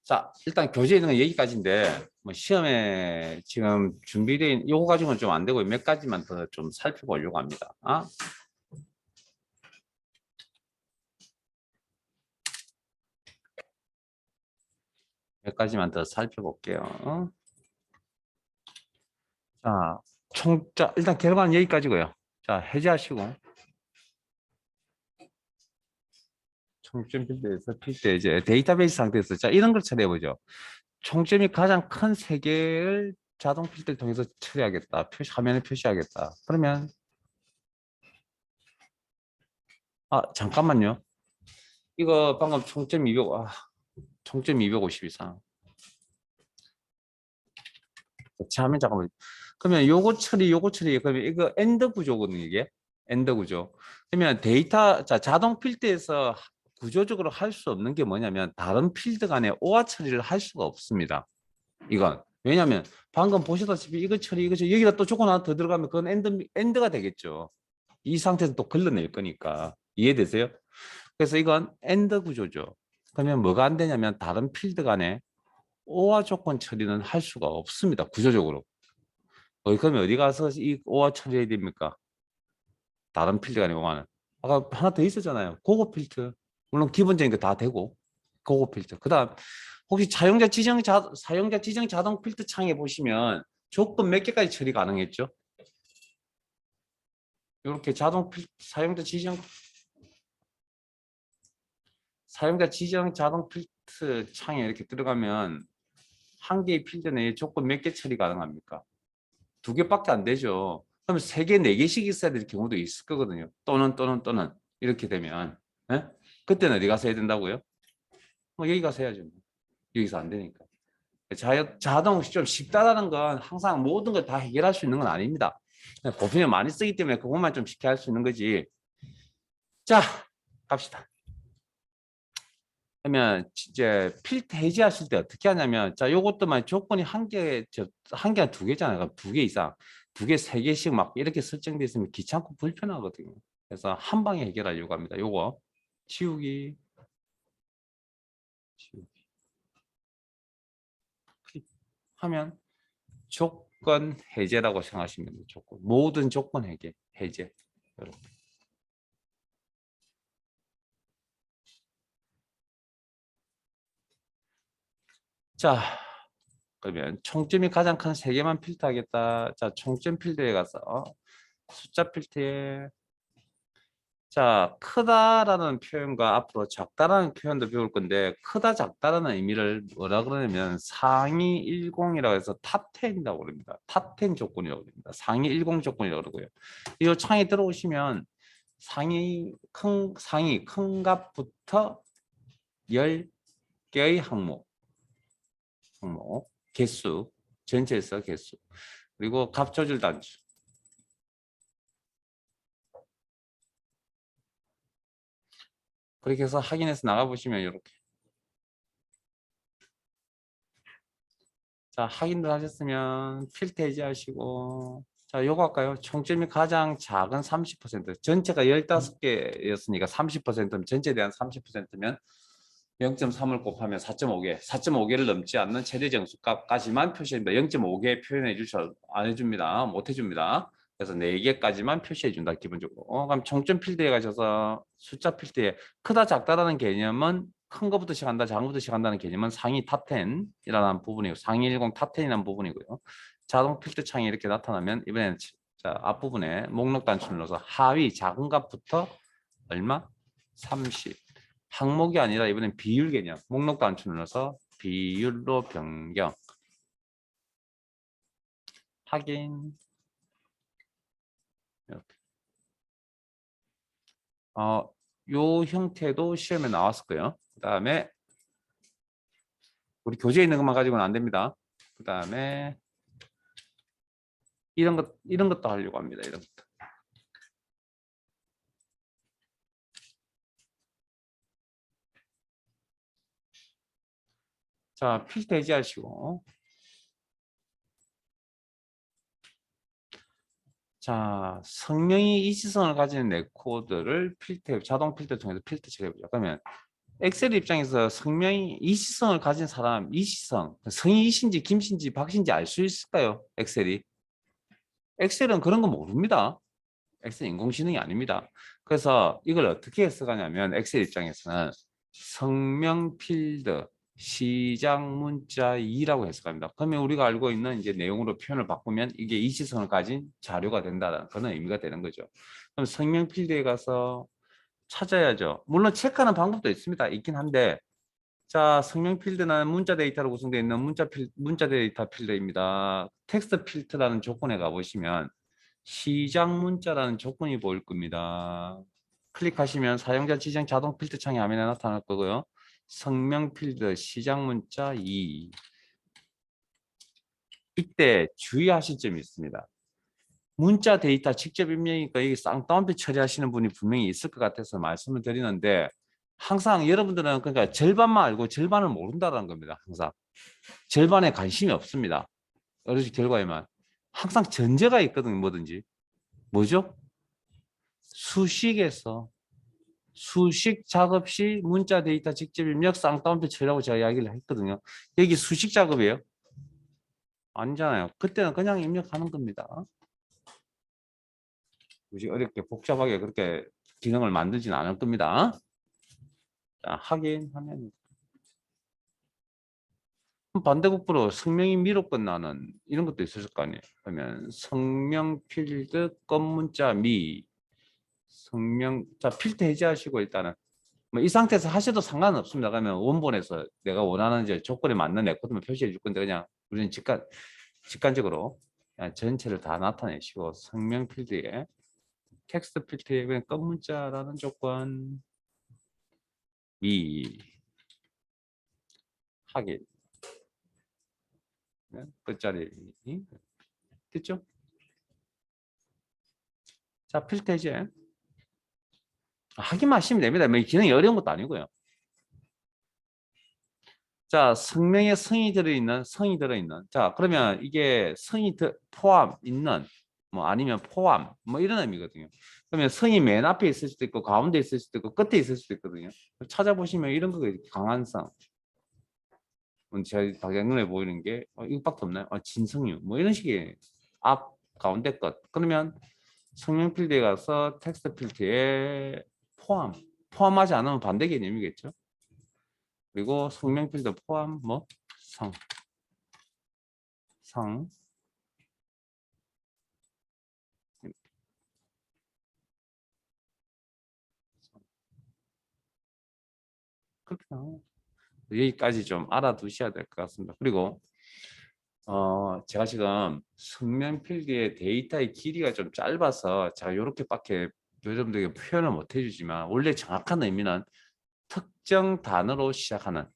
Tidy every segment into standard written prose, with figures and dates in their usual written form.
자, 일단 교재에 있는 건 여기까지인데, 뭐 시험에 지금 준비된 요거 가지고는 좀 안 되고 몇 가지만 더 좀 살펴보려고 합니다. 몇 가지만 더 살펴볼게요. 자, 자, 일단 결과는 여기까지고요. 자, 해제하시고. 총점 필드에서 필드 이제 데이터베이스 상태에서 자, 이런 걸 처리해보죠. 총점이 가장 큰 세 개를 자동 필드를 통해서 처리하겠다. 화면에 표시하겠다. 그러면 잠깐만요. 이거 방금 총점 250 이상. 하면 잠깐만. 그러면 요거 처리. 그러면 이거 엔드 구조거든요, 이게. 엔드 구조. 그러면 자, 자동 필드에서 구조적으로 할 수 없는 게 뭐냐면 다른 필드 간에 오화 처리를 할 수가 없습니다. 이건. 왜냐하면 방금 보시다시피 이거 처리, 이거 처리, 여기다 또 조건 하나 더 들어가면 그건 엔드가 되겠죠. 이 상태에서 또 걸러낼 거니까. 이해되세요? 그래서 이건 엔드 구조죠. 그러면 뭐가 안 되냐면 다른 필드 간에 오화 조건 처리는 할 수가 없습니다. 구조적으로. 그러면 어디 가서 이 오화 처리해야 됩니까? 다른 필드가 아니고 오화는. 아까 하나 더 있었잖아요. 고급 필드. 물론 기본적인 거 다 되고 고급 필드. 그다음 혹시 사용자 지정 자동 필드 창에 보시면 조건 몇 개까지 처리 가능했죠? 이렇게 사용자 지정 자동 필드 창에 이렇게 들어가면 한 개의 필드 내에 조건 몇 개 처리 가능합니까? 두 개밖에 안 되죠. 그러면 세 개, 네 개씩 있어야 될 경우도 있을 거거든요. 또는 이렇게 되면 그때는 어디 가서 해야 된다고요? 여기 가서 해야죠. 여기서 안 되니까. 자동 좀 쉽다라는 건 항상 모든 걸 다 해결할 수 있는 건 아닙니다. 보편을 많이 쓰기 때문에 그것만 좀 쉽게 할 수 있는 거지. 자, 갑시다. 그러면 이제 필터 해지하실 때 어떻게 하냐면 자, 요것도만 조건이 한 개가 두 개잖아요. 두 개 이상. 두 개, 세 개씩 막 이렇게 설정돼 있으면 귀찮고 불편하거든요. 그래서 한 방에 해결하려고 합니다. 요거 치우기, 치우기. 하면 조건 해제라고 생각하시면 돼요. 모든 조건 해제. 이렇게. 자, 그러면 총점이 가장 큰 세 개만 필터하겠다. 자, 총점 필드에 가서 숫자 필터에 자, 크다라는 표현과 앞으로 작다라는 표현도 배울 건데 크다 작다라는 의미를 뭐라 그러냐면 상위 10이라고 해서 탑 10이라고 그럽니다. 탑 10 조건이라고 그럽니다. 상위 10 조건이라고 그러고요. 이 창에 들어오시면 상위 큰 값부터 10개의 항목 개수 전체에서 개수 그리고 값 조절 단수 그렇게 해서 확인해서 나가보시면 이렇게 자 확인을 하셨으면 필터 해제하시고 자 요거 할까요? 총점이 가장 작은 30% 전체가 15개였으니까 30%면 전체에 대한 30%면 0.3을 곱하면 4.5개 4.5개를 넘지 않는 최대 정수 값까지만 표시합니다. 0.5개 표현해 주셔 안 해줍니다. 못 해줍니다. 그래서 4개까지만 표시해 준다 기본적으로. 그럼 총점 필드에 가셔서 숫자 필드에 크다 작다라는 개념은 큰 것부터 시작한다 작은 것부터 시작한다는 개념은 상위 탑10이라는 부분이고 상위 10 탑10이라는 부분이고요. 자동 필드 창이 이렇게 나타나면 이번에는 자 앞부분에 목록 단추를 넣어서 하위 작은 값부터 얼마? 30 항목이 아니라 이번엔 비율 개념 목록 단추 눌러서 비율로 변경 확인 이렇게 요 형태도 시험에 나왔을 거예요. 그 다음에 우리 교재에 있는 것만 가지고는 안 됩니다. 그 다음에 이런 것도 하려고 합니다. 이런 것도. 자, 필터 해제하시고 자, 성명이 이지성을 가지는 레코드를 자동 필터 통해서 필터 처리해보죠. 그러면 엑셀 입장에서 성명이 이시성을 가진 사람, 이시성, 성이 이신지 김신지 박신지 알 수 있을까요? 엑셀이. 엑셀은 그런 거 모릅니다. 엑셀 인공지능이 아닙니다. 그래서 이걸 어떻게 해석하냐면 엑셀 입장에서는 성명 필드 시작 문자 2라고 해석합니다. 그러면 우리가 알고 있는 이제 내용으로 표현을 바꾸면 이게 이시성을 가진 자료가 된다는 그런 의미가 되는 거죠. 그럼 성명 필드에 가서 찾아야죠. 물론 체크하는 방법도 있습니다. 있긴 한데 자, 성명 필드는 문자 데이터로 구성되어 있는 문자 데이터 필드입니다. 텍스트 필터라는 조건에 가보시면 시작 문자라는 조건이 보일 겁니다. 클릭하시면 사용자 지정 자동 필터 창이 화면에 나타날 거고요. 성명 필드 시작 문자 2. 이때 주의하실 점이 있습니다. 문자 데이터 직접 입력이니까 여기 쌍따옴표 처리하시는 분이 분명히 있을 것 같아서 말씀을 드리는데 항상 여러분들은 그러니까 절반만 알고 절반을 모른다는 겁니다. 항상 절반에 관심이 없습니다. 어르신 결과에만 항상 전제가 있거든요. 뭐든지 뭐죠? 수식에서 수식 작업 시 문자 데이터 직접 입력 쌍따옴표 처리라고 제가 이야기를 했거든요. 여기 수식 작업이에요? 아니잖아요. 그때는 그냥 입력하는 겁니다. 굳이 어렵게 복잡하게 그렇게 기능을 만들지는 않을 겁니다. 자, 확인하면 반대급부로 성명이 미로 끝나는 이런 것도 있었을 거 아니에요. 그러면 성명 필드 끝문자 미 성명 자 필터 해제하시고 일단은 뭐 이 상태에서 하셔도 상관은 없습니다. 그러면 원본에서 내가 원하는 이제 조건에 맞는 레코드만 표시해 줄 건데 그냥 우리는 직관적으로 그냥 전체를 다 나타내시고 성명 필드에 텍스트 필드에 그냥 끝문자라는 조건 미 하기 끝자리 됐죠? 자 필터 해제 하기만 하시면 됩니다. 뭐 기능이 어려운 것도 아니고요. 자, 성명에 성이 들어있는. 자, 그러면 이게 포함 있는, 뭐 아니면 포함, 뭐 이런 의미거든요. 그러면 성이 맨 앞에 있을 수도 있고, 가운데 있을 수도 있고, 끝에 있을 수도 있거든요. 찾아보시면 이런 거 강한 성. 제가 눈에 보이는 게, 이것밖에 없나요? 진성류, 뭐 이런 식의 앞, 가운데 것. 그러면 성명 필드에 가서 텍스트 필드에 포함하지 않으면 반대 개념이겠죠. 그리고 성명 필드 포함 뭐 성 그렇게 나와요. 여기까지 좀 알아두셔야 될 것 같습니다. 그리고 제가 지금 성명 필드의 데이터의 길이가 좀 짧아서 제가 이렇게밖에 여러분들에게 표현을 못 해주지만 원래 정확한 의미는 특정 단어로 시작하는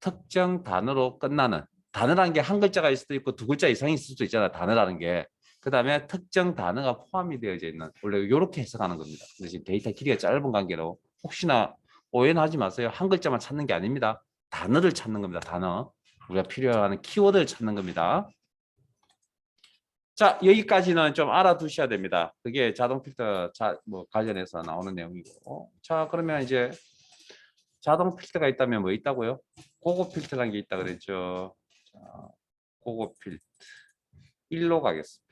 특정 단어로 끝나는 단어라는 게 한 글자가 있을 수도 있고 두 글자 이상이 있을 수도 있잖아요. 단어라는 게. 그 다음에 특정 단어가 포함이 되어져 있는 원래 이렇게 해석하는 겁니다. 근데 지금 데이터 길이가 짧은 관계로 혹시나 오해는 하지 마세요. 한 글자만 찾는 게 아닙니다. 단어를 찾는 겁니다. 단어. 우리가 필요한 키워드를 찾는 겁니다. 자, 여기까지는 좀 알아두셔야 됩니다. 그게 자동 필터 뭐 관련해서 나오는 내용이고. 자, 그러면 이제 자동 필터가 있다면 뭐 있다고요? 고급 필터라는 게 있다 그랬죠. 자, 고급 필터 1로 가겠습니다.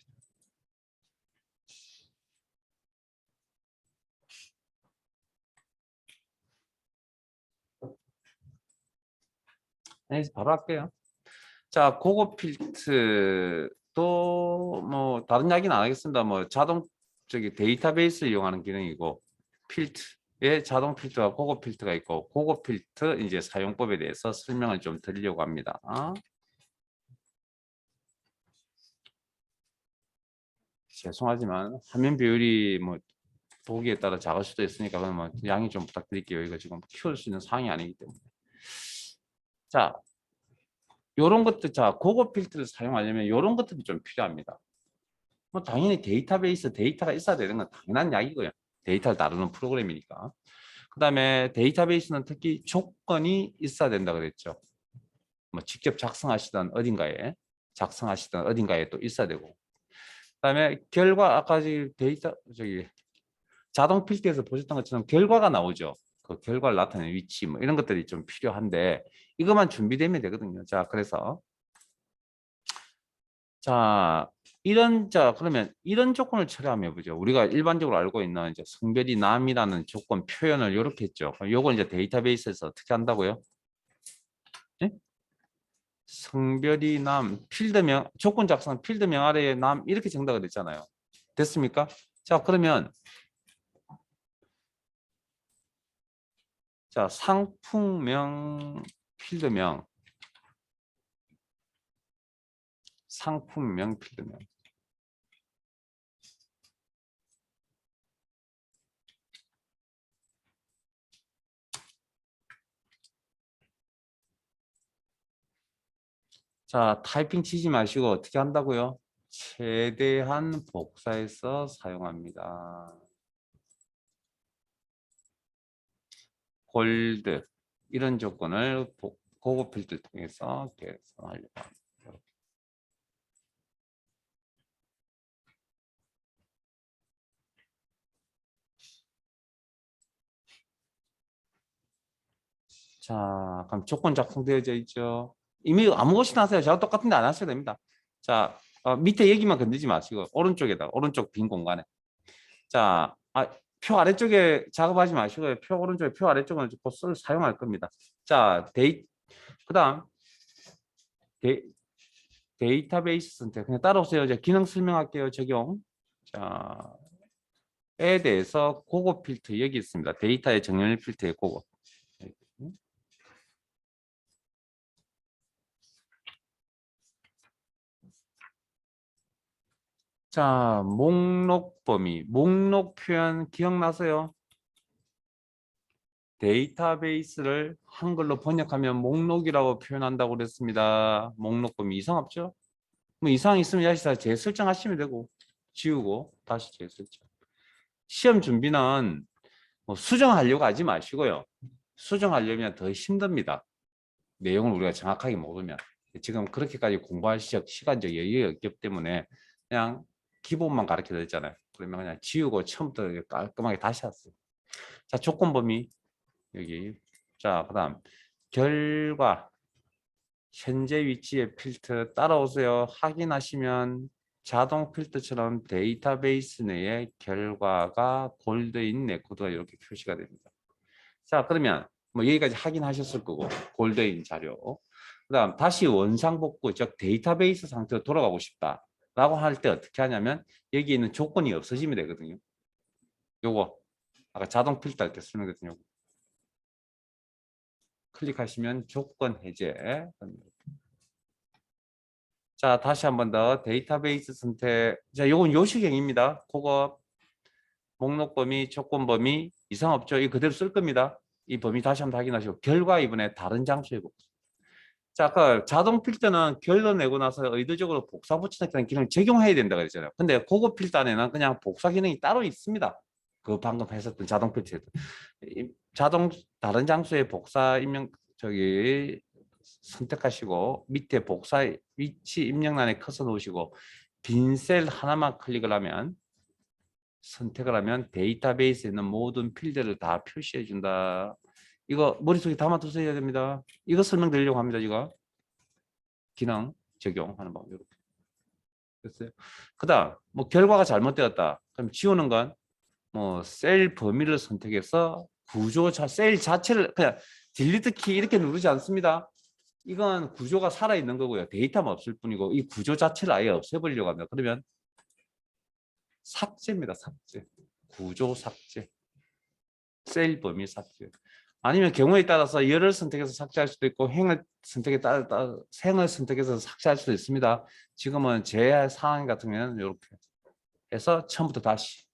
네, 바로 할게요. 자, 고급 필트도 뭐 다른 이야기는 안 하겠습니다. 뭐 자동 데이터베이스를 이용하는 기능이고 필트에 자동 필트와 고급 필트가 있고 고급 필트 이제 사용법에 대해서 설명을 좀 드리려고 합니다. 죄송하지만 화면 비율이 뭐 보기에 따라 작을 수도 있으니까 그러면 양해 좀 부탁드릴게요. 이거 지금 키울 수 있는 사항이 아니기 때문에. 자, 요런 것들 자 고급 필터를 사용하려면 이런 것들이 좀 필요합니다. 뭐 당연히 데이터베이스 데이터가 있어야 되는 건 당연한 이야기고요. 데이터를 다루는 프로그램이니까. 그 다음에 데이터베이스는 특히 조건이 있어야 된다 그랬죠. 뭐 직접 작성하시던 어딘가에 또 있어야 되고. 그 다음에 결과 아까 데이터 자동 필터에서 보셨던 것처럼 결과가 나오죠. 그 결과를 나타내는 위치 뭐 이런 것들이 좀 필요한데 이것만 준비되면 되거든요. 자, 그래서 자, 그러면 이런 조건을 처리하면 보죠. 우리가 일반적으로 알고 있는 이제 성별이 남이라는 조건 표현을 이렇게 했죠. 요걸 이제 데이터베이스에서 어떻게 한다고요? 예? 성별이 남, 필드명, 조건 작성 필드명 아래에 남 이렇게 정답을 했잖아요. 됐습니까? 자, 그러면 자, 상품명, 필드명, 상품명, 필드명. 자, 타이핑 치지 마시고 어떻게 한다고요? 최대한 복사해서 사용합니다. 골드 이런 조건을 고급 필드 통해서 개선하려고 합니다. 자, 그럼 조건 작성되어져 있죠. 이미 아무것이나 하세요. 저랑 똑같은데 안 하셔도 됩니다. 자, 밑에 얘기만 건드리지 마시고 오른쪽에다 오른쪽 빈 공간에 자, 표 아래쪽에 작업하지 마시고요. 표 오른쪽에 표 아래쪽은 곧 사용할 겁니다. 자, 그다음 데이터베이스 선택 그냥 따라오세요. 이제 기능 설명할게요. 적용. 자, 에 대해서 고급 필터 여기 있습니다. 데이터의 정렬 필터의 고급. 자, 목록 범위, 목록 표현 기억나세요? 데이터베이스를 한글로 번역하면 목록이라고 표현한다고 그랬습니다. 목록 범위 이상 없죠? 뭐 이상 있으면 다시 재설정하시면 되고 지우고 다시 재설정. 시험 준비는 뭐 수정하려고 하지 마시고요. 수정하려면 더 힘듭니다. 내용을 우리가 정확하게 모르면. 지금 그렇게까지 공부할 시간적 여유가 없기 때문에 그냥 기본만 가르쳐 드렸잖아요. 그러면 그냥 지우고 처음부터 깔끔하게 다시 왔어요. 자, 조건 범위 여기. 자, 그다음 결과 현재 위치의 필터 따라오세요. 확인하시면 자동 필터처럼 데이터베이스 내에 결과가 골드인 레코드가 이렇게 표시가 됩니다. 자, 그러면 뭐 여기까지 확인하셨을 거고 골드인 자료. 그다음 다시 원상복구 즉 데이터베이스 상태로 돌아가고 싶다라고 할 때 어떻게 하냐면 여기 있는 조건이 없어지면 되거든요. 요거 아까 자동 필터 이렇게 설명드렸거든요. 클릭하시면 조건 해제. 자, 다시 한 번 더 데이터베이스 선택. 자, 요건 요식형입니다. 그거 목록 범위, 조건 범위 이상 없죠? 이 그대로 쓸 겁니다. 이 범위 다시 한번 확인하시고 결과 이번에 다른 장소에 복사. 자, 아까 자동 필터는 결론 내고 나서 의도적으로 복사 붙여넣기라는 기능을 적용해야 된다고 그랬잖아요. 근데 그거 필터 안에는 그냥 복사 기능이 따로 있습니다. 그 방금 했었던 자동 필터에도. 자동 다른 장소에 복사 입력 선택하시고 밑에 복사 위치 입력란에 커서 놓으시고 빈 셀 하나만 클릭을 하면 선택을 하면 데이터베이스에 있는 모든 필드를 다 표시해 준다. 이거 머릿속에 담아두셔야 됩니다. 이거 설명드리려고 합니다. 지금 기능 적용하는 방법 이렇게 됐어요. 그다음 뭐 결과가 잘못되었다. 그럼 지우는 건 뭐 셀 범위를 선택해서 셀 자체를 그냥 딜리트 키 이렇게 누르지 않습니다. 이건 구조가 살아있는 거고요. 데이터만 없을 뿐이고 이 구조 자체를 아예 없애버리려고 합니다. 그러면 삭제입니다. 삭제. 구조 삭제. 셀 범위 삭제. 아니면 경우에 따라서 열을 선택해서 삭제할 수도 있고 행을 선택에 따라 생을 선택해서 삭제할 수도 있습니다. 지금은 제 상황 같은 경우는 이렇게 해서 처음부터 다시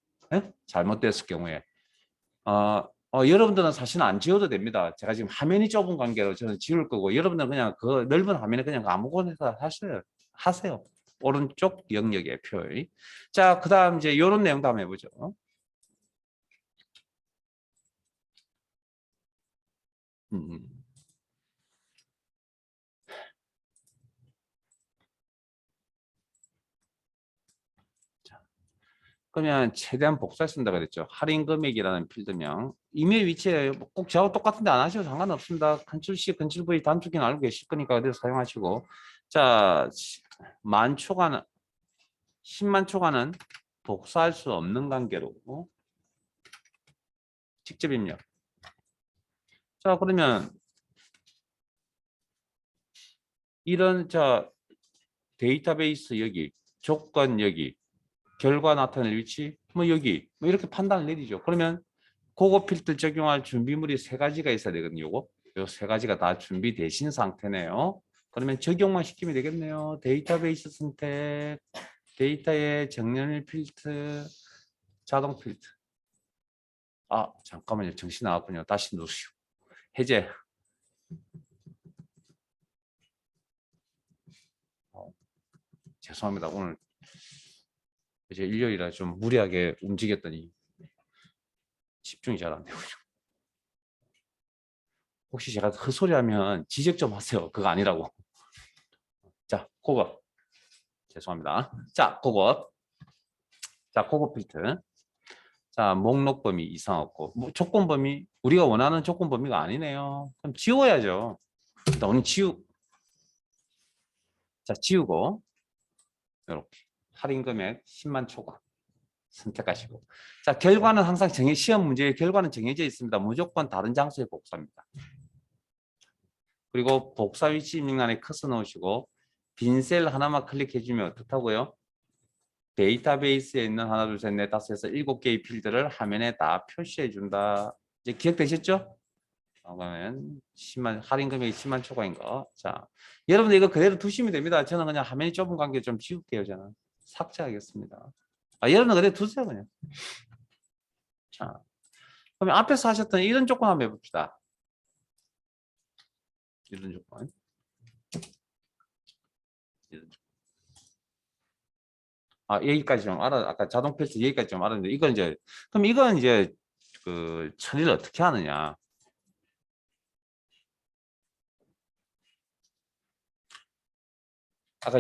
잘못됐을 경우에 여러분들은 사실 안 지워도 됩니다. 제가 지금 화면이 좁은 관계로 저는 지울 거고 여러분들은 그냥 그 넓은 화면에 그냥 아무거나 하세요. 오른쪽 영역의 표. 자, 그다음 이제 이런 내용도 한번 해보죠. 음. 그러면 최대한 복사해 쓴다 그랬죠. 할인 금액이라는 필드명. 이메일 위치에 꼭 저하고 똑같은데 안 하셔도 상관없습니다. 컨트롤 C, 컨트롤 V 단축키는 알고 계실 거니까 그대로 사용하시고. 자, 만 초과는 10만 초과는 복사할 수 없는 관계로 직접 입력. 자, 그러면 이런 데이터베이스 여기, 조건 여기, 결과 나타낼 위치 뭐 여기 뭐 이렇게 판단을 내리죠. 그러면 고급 필터 적용할 준비물이 세 가지가 있어야 되거든요. 요 세 가지가 다 준비되신 상태네요. 그러면 적용만 시키면 되겠네요. 데이터베이스 선택, 데이터의 정렬 필터, 자동 필터. 아, 잠깐만요. 정신 나갔군요. 다시 누르시오. 해제. 죄송합니다. 오늘 이제 일요일이라 좀 무리하게 움직였더니 집중이 잘 안 되고요. 혹시 제가 헛소리하면 지적 좀 하세요. 그거 아니라고. 자, 그거. 죄송합니다. 자, 그거. 자, 그거 필터. 자, 목록 범위 이상 없고. 뭐 조건 범위, 우리가 원하는 조건 범위가 아니네요. 그럼 지워야죠. 일단 오늘 자, 지우고. 이렇게. 할인 금액 10만 초과. 선택하시고. 자, 결과는 항상 시험 문제의 결과는 정해져 있습니다. 무조건 다른 장소에 복사합니다. 그리고 복사 위치 입력란에 커서 넣으시고 빈 셀 하나만 클릭해주면 어떻다고요? 데이터베이스에 있는 하나, 둘, 셋, 넷, 다섯, 여섯, 7개의 필드를 화면에 다 표시해 준다. 이제 기억되셨죠? 그러면 10만 할인 금액이 10만 초과인 거. 자, 여러분들 이거 그대로 두시면 됩니다. 저는 그냥 화면이 좁은 관계 좀 지울게요. 저는 삭제하겠습니다. 여러분들 그대로 두세요 그냥. 자, 그러면 앞에서 하셨던 이런 조건 한번 해봅시다. 이런 조건. 이런 조건. 여기까지 좀 아까 자동 필터 여기까지 좀 알았는데 이건 이제 그 처리를 어떻게 하느냐. 아까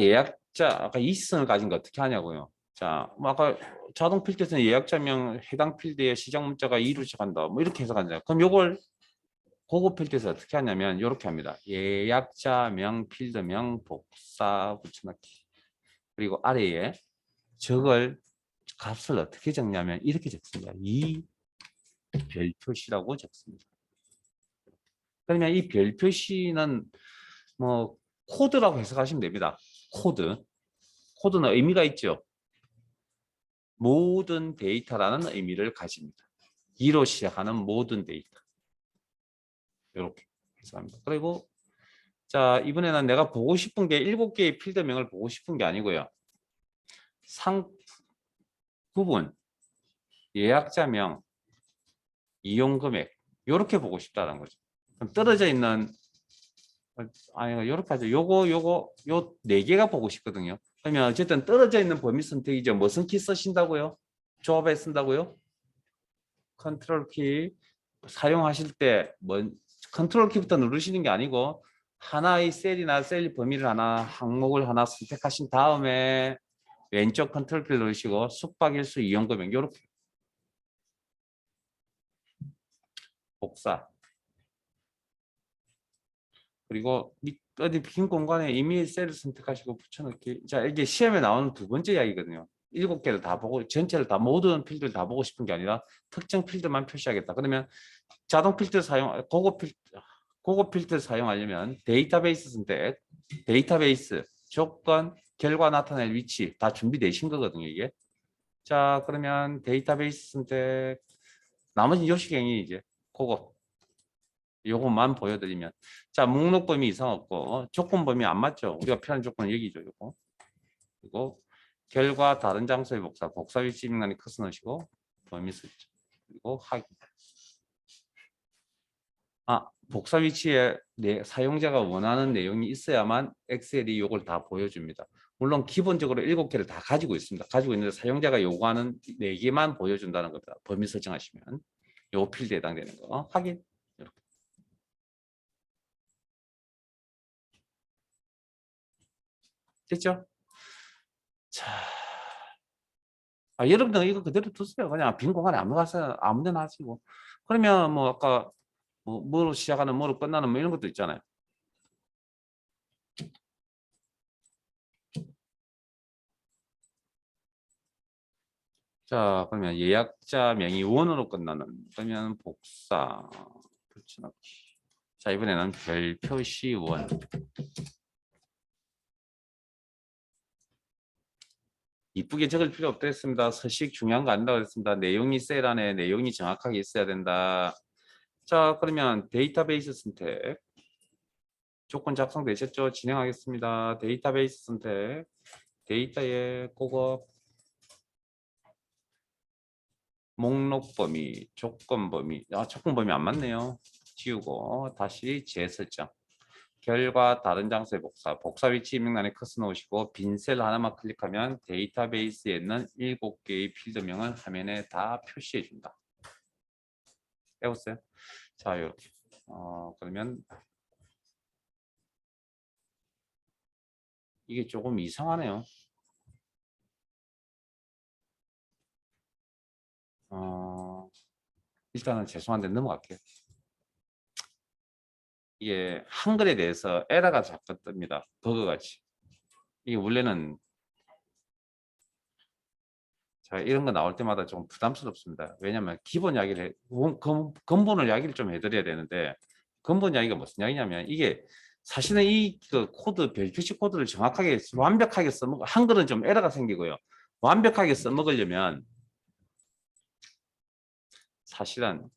이시선을 가진 거 어떻게 하냐고요. 자, 뭐 아까 자동 필터에서는 예약자명 해당 필드에 시작 문자가 2로 시작한다. 뭐 이렇게 해석한다. 그럼 요걸 고급 필터에서 어떻게 하냐면 이렇게 합니다. 예약자명 필드명 복사 붙여넣기. 그리고 아래에 저걸 값을 어떻게 적냐면 이렇게 적습니다. 이 별표시라고 적습니다. 그러면 이 별표시는 뭐 코드라고 해석하시면 됩니다. 코드는 의미가 있죠. 모든 데이터라는 의미를 가집니다. 2로 시작하는 모든 데이터. 이렇게 해석합니다. 그리고 자, 이번에는 내가 보고 싶은 게 7개의 필드명을 보고 싶은 게 아니고요. 구분, 예약자명, 이용금액 이렇게 보고 싶다는 거죠. 그럼 떨어져 있는 이렇게 하죠. 요 4개가 보고 싶거든요. 그러면 어쨌든 떨어져 있는 범위 선택이죠. 무슨 키 쓰신다고요? 조합에 쓴다고요? 컨트롤 키 사용하실 때 컨트롤 키부터 누르시는 게 아니고 하나의 셀이나 셀 범위를 하나 항목을 하나 선택하신 다음에 왼쪽 컨트롤 키를 누르시고 숙박일수 이용금액 이렇게 복사 그리고 어디 빈 공간에 이미 셀을 선택하시고 붙여넣기. 자, 이게 시험에 나오는 두 번째 이야기거든요. 7개를 다 보고 전체를 다 모든 필드를 다 보고 싶은 게 아니라 특정 필드만 표시하겠다. 그러면 자동 필드 고급 필드 사용하려면 데이터베이스 선택, 데이터베이스 조건, 결과 나타낼 위치 다 준비되신 거거든요, 이게. 자, 그러면 데이터베이스 선택 나머지 요식행위 이제 고급 요것만 보여드리면 자 목록 범위 이상 없고 조건 범위 안 맞죠. 우리가 필요한 조건은 여기죠. 요거 그리고 결과 다른 장소의 복사 위치 입력란에 커서 넣으시고 범위 설정 그리고 확인. 복사 위치에 사용자가 원하는 내용이 있어야만 엑셀이 요걸 다 보여줍니다. 물론 기본적으로 7개를 다 가지고 있습니다. 가지고 있는데 사용자가 요구하는 4개만 보여준다는 겁니다. 범위 설정하시면 요 필드에 해당되는 거 확인. 이렇게. 됐죠? 자, 여러분들 이거 그대로 두세요. 그냥 빈 공간에 아무 데나 하시고. 그러면 뭐 아까 뭐로 시작하는 뭐로 끝나는 뭐 이런 것도 있잖아요. 자, 그러면 예약자 명의 원으로 끝나는 그러면 복사 붙여넣기. 자, 이번에는 별 표시 원. 이쁘게 적을 필요 없겠습니다. 서식 중요한 거 아닌다고 했습니다. 내용이 셀 안에 내용이 정확하게 있어야 된다. 자, 그러면 데이터베이스 선택. 조건 작성되셨죠? 진행하겠습니다. 데이터베이스 선택. 데이터에 그거 목록 범위, 조건 범위. 조건 범위 안 맞네요. 지우고 다시 재설정. 결과 다른 장소에 복사. 복사 위치 입력란에 커서 놓으시고 빈 셀 하나만 클릭하면 데이터베이스에 있는 7개의 필드명을 화면에 다 표시해 준다. 해보세요. 자, 이렇게. 그러면 이게 조금 이상하네요. 일단은 죄송한데 넘어갈게요. 이게 한글에 대해서 에러가 자꾸 뜹니다. 버그같이. 이게 원래는 자, 이런 거 나올 때마다 좀 부담스럽습니다. 왜냐하면 기본 이야기를 근본을 이야기를 좀 해드려야 되는데 근본 이야기가 무슨 이야기냐면 이게 사실은 이그 코드 별표시 코드를 정확하게 완벽하게 써먹 한글은 좀 에러가 생기고요. 완벽하게 써먹으려면 사실은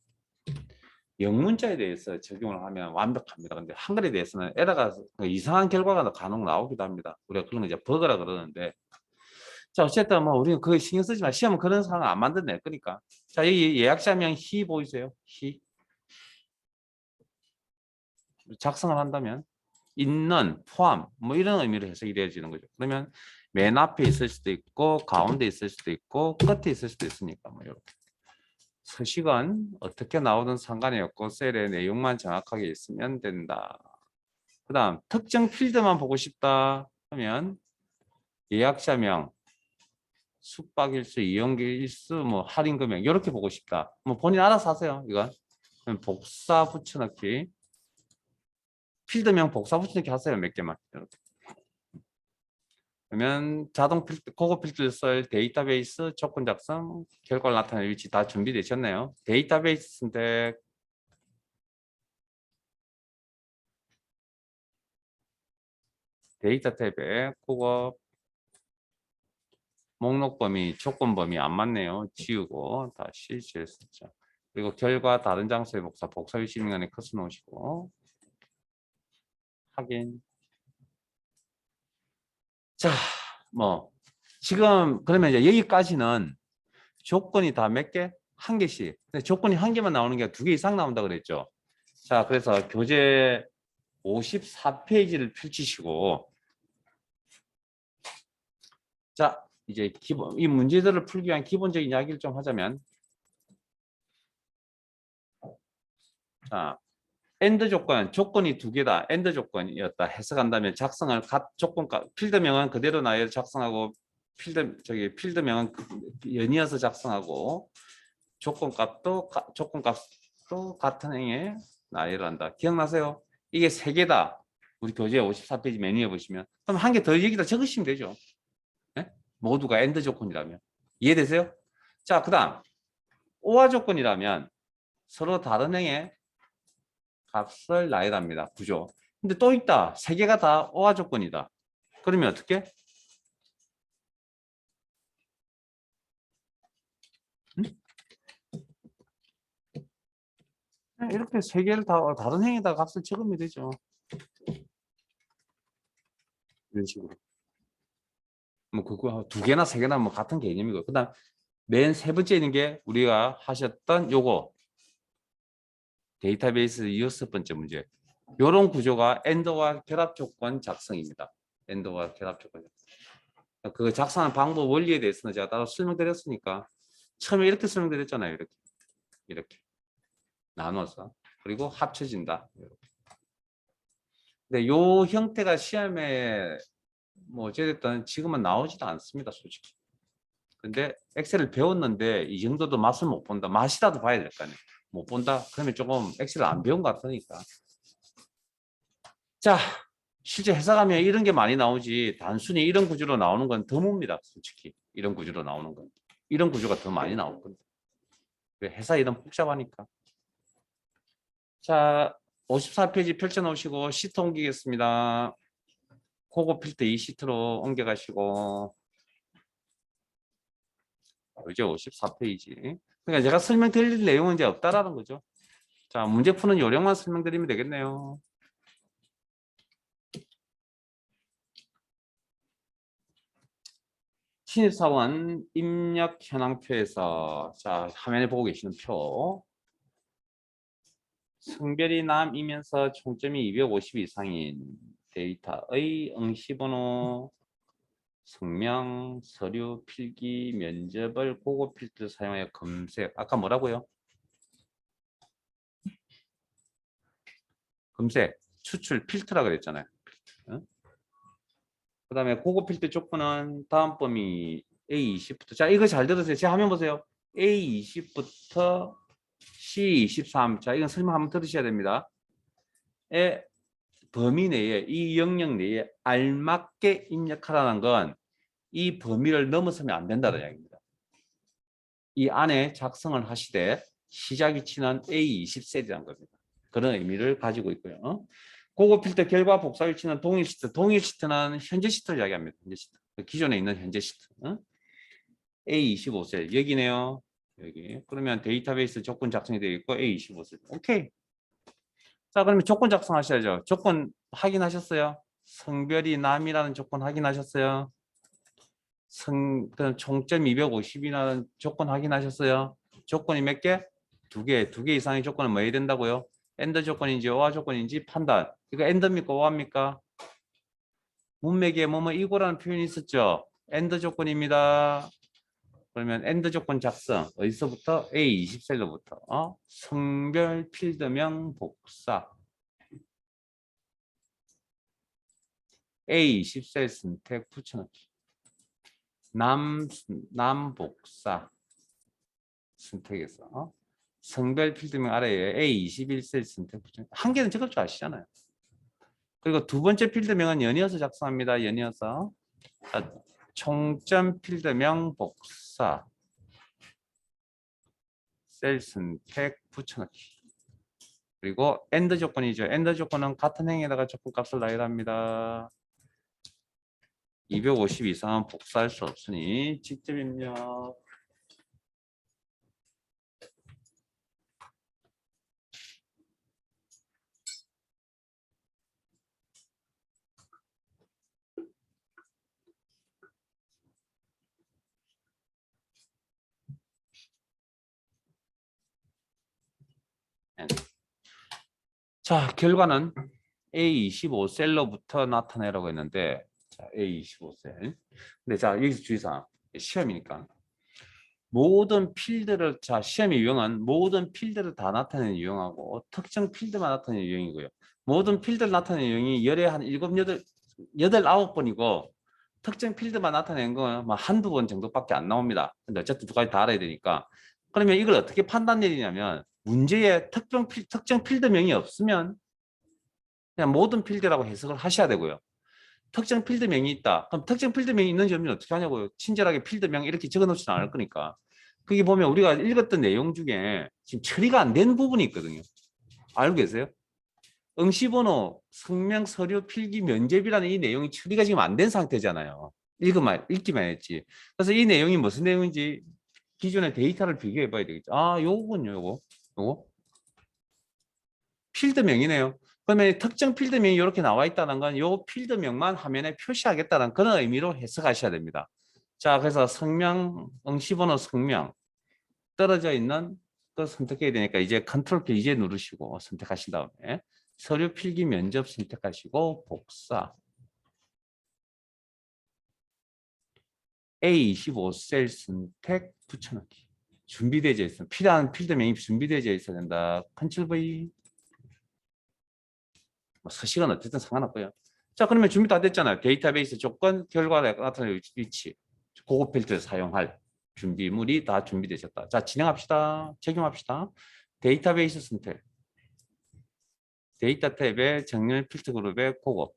영문자에 대해서 적용을 하면 완벽합니다. 근데 한글에 대해서는 에러가 이상한 결과가 간혹 나오기도 합니다. 우리가 그런 거 이제 버그라 그러는데 자, 어쨌든 뭐 우리는 그거 신경 쓰지 마. 시험은 그런 상황 안 만들어낼 거니까. 자, 여기 예약자명 히 보이세요? 히. 작성을 한다면 있는, 포함 뭐 이런 의미로 해석이 되어지는 거죠. 그러면 맨 앞에 있을 수도 있고 가운데 있을 수도 있고 끝에 있을 수도 있으니까 뭐 이렇게. 서식은 어떻게 나오든 상관이 없고 셀의 내용만 정확하게 있으면 된다. 그 다음 특정 필드만 보고 싶다 하면 예약자명 숙박일수, 이용일수, 뭐 할인 금액 이렇게 보고 싶다. 뭐 본인 알아서 하세요. 이건 복사 붙여넣기. 필드명 복사 붙여넣기 하세요. 몇 개만. 이렇게. 그러면 자동 필드, 고급 필드 썰 데이터베이스 조건 작성 결과를 나타낼 위치 다 준비되셨네요. 데이터베이스 선택. 데이터 탭에 고급 목록 범위, 조건 범위 안 맞네요. 지우고 다시 재설정. 그리고 결과 다른 장소에 복사, 복사 위치 입력란에 커서 놓으시고 확인. 자, 뭐 지금 그러면 이제 여기까지는 조건이 다 몇 개? 한 개씩. 근데 조건이 한 개만 나오는 게 두 개 이상 나온다 그랬죠. 자, 그래서 교재 54페이지를 펼치시고 자, 이제 기본 이 문제들을 풀기 위한 기본적인 이야기를 좀 하자면 자, 엔드 조건, 조건이 두 개다. 엔드 조건이었다. 해석한다면 작성할 조건값, 필드명은 그대로 나열을 작성하고 필드명은 연이어서 작성하고 조건값도 같은 행에 나열을 한다. 기억나세요? 이게 세 개다. 우리 교재 54페이지 메뉴에 보시면 그럼 한 개 더 여기다 적으시면 되죠. 네? 모두가 엔드 조건이라면 이해되세요? 자, 그다음 오화 조건이라면 서로 다른 행에 값을 나열합니다. 구조. 근데 또 있다. 세 개가 다 오화 조건이다. 그러면 어떻게? 이렇게 세 개를 다 다른 행에다 값을 적으면 되죠. 이런 식으로. 뭐 그거 두 개나 세 개나 뭐 같은 개념이고. 그다음 맨 세 번째 있는 게 우리가 하셨던 요거 데이터베이스 여섯 번째 문제. 요런 구조가 엔더와 결합 조건 작성입니다. 엔더와 결합 조건 작성. 그 작성하는 방법 원리에 대해서는 제가 따로 설명드렸으니까 처음에 이렇게 설명드렸잖아요. 이렇게 나눠서 그리고 합쳐진다. 근데 요 형태가 시험에 뭐 어쨌든 지금은 나오지도 않습니다, 솔직히. 근데 엑셀을 배웠는데 이 정도도 맛을 못 본다. 맛이라도 봐야 될 거 아니에요. 못 본다? 그러면 조금 엑셀을 안 배운 것 같으니까. 자, 실제 회사 가면 이런 게 많이 나오지 단순히 이런 구조로 나오는 건 드뭅니다. 솔직히 이런 구조로 나오는 건. 이런 구조가 더 많이 나오거든요. 회사 일은 복잡하니까. 자, 54페이지 펼쳐놓으시고 시트 옮기겠습니다. 고급 필터 이 시트로 옮겨가시고 이제 54페이지. 그러니까 제가 설명드릴 내용은 이제 없다라는 거죠. 자, 문제 푸는 요령만 설명드리면 되겠네요. 신입사원 입력 현황표에서 자, 화면에 보고 계시는 표. 성별이 남이면서 총점이 250 이상인 데이터의 응시번호, 성명, 서류, 필기, 면접을 고급 필터를 사용하여 검색. 아까 뭐라고요? 검색, 추출, 필터라 그랬잖아요. 응? 그다음에 고급 필터 조건은 다음 범위 A20부터. 자, 이거 잘 들으세요. 제 화면 보세요. A20부터 C23. 자, 이건 설명 한번 들으셔야 됩니다. 에 범위 내에 이 영역 내에 알맞게 입력하라는 건 이 범위를 넘어서면 안 된다는 이야기입니다. 이 안에 작성을 하시되 시작 위치는 A20셀이라는 겁니다. 그런 의미를 가지고 있고요. 고급 필터 결과 복사 위치는 동일 시트. 동일 시트는 현재 시트를 이야기합니다. 현재 시트. 기존에 있는 현재 시트. A25셀 여기네요. 여기. 그러면 데이터베이스 조건 작성이 되어 있고 A25셀. 오케이. 자, 그러면 조건 작성하셔야죠. 조건 확인하셨어요? 성별이 남이라는 조건 확인하셨어요? 그럼 총점 250이라는 조건 확인하셨어요? 조건이 몇 개? 두 개. 두 개 이상의 조건은 뭐 해야 된다고요? 엔더 조건인지 오화 조건인지 판단. 이거 엔더입니까? 오화입니까? 문맥에 뭐뭐 이거라는 표현이 있었죠? 엔더 조건입니다. 그러면 엔더 조건 작성. 어디서부터? A20셀로부터. 성별 필드명 복사. A20셀 선택 붙여넣기. 남복사 선택해서 성별 필드명 아래에 A21셀 선택 붙여넣기. 한 개는 적을 줄 아시잖아요. 그리고 두 번째 필드명은 연이어서 작성합니다. 연이어서. 자, 총점 필드명 복사 셀 선택 붙여넣기. 그리고 엔드 조건이죠. 엔드 조건은 같은 행에다가 조건값을 나열합니다. 250 이상은 복사할 수 없으니 직접 입력. 자, 결과는 A25셀로부터 나타내라고 했는데, 자, A25셀. 근데 자, 여기서 주의사항. 시험이니까. 모든 필드를, 자, 시험의 유형은 모든 필드를 다 나타내는 유형하고 특정 필드만 나타내는 유형이고요. 모든 필드를 나타내는 유형이 열에 한 7, 8, 9번이고 특정 필드만 나타내는 건 한두 번 정도밖에 안 나옵니다. 근데 어쨌든 두 가지 다 알아야 되니까. 그러면 이걸 어떻게 판단 내리냐면 문제에 특정 필드명이 없으면 그냥 모든 필드라고 해석을 하셔야 되고요. 특정 필드명이 있다. 그럼 특정 필드명이 있는 점은 어떻게 하냐고요. 친절하게 필드명 이렇게 적어놓지는 않을 거니까. 거기 보면 우리가 읽었던 내용 중에 지금 처리가 안 되는 부분이 있거든요. 알고 계세요? 응시번호, 성명, 서류, 필기, 면접이라는 이 내용이 처리가 지금 안 된 상태잖아요. 읽기만 했지. 그래서 이 내용이 무슨 내용인지 기존의 데이터를 비교해 봐야 되겠죠. 아, 요거군요, 요거. 필드명이네요. 그러면 특정 필드명이 이렇게 나와 있다는 건 이 필드명만 화면에 표시하겠다는 그런 의미로 해석하셔야 됩니다. 자, 그래서 성명, 응시번호 성명 떨어져 있는 거 선택해야 되니까 이제 컨트롤 키 이제 누르시고 선택하신 다음에 서류 필기 면접 선택하시고 복사 A25셀 선택 붙여넣기. 준비되어 있어. 필요한 필드명이 준비되어 있어야 된다. 컨트롤 V. 서식은 어쨌든 상관없고요. 자, 그러면 준비 다 됐잖아요. 데이터베이스 조건, 결과가 나타나는 위치, 고급 필터를 사용할. 준비물이 다 준비되셨다. 자, 진행합시다. 적용합시다. 데이터베이스 선택. 데이터 탭에 정렬 필터 그룹의 그거.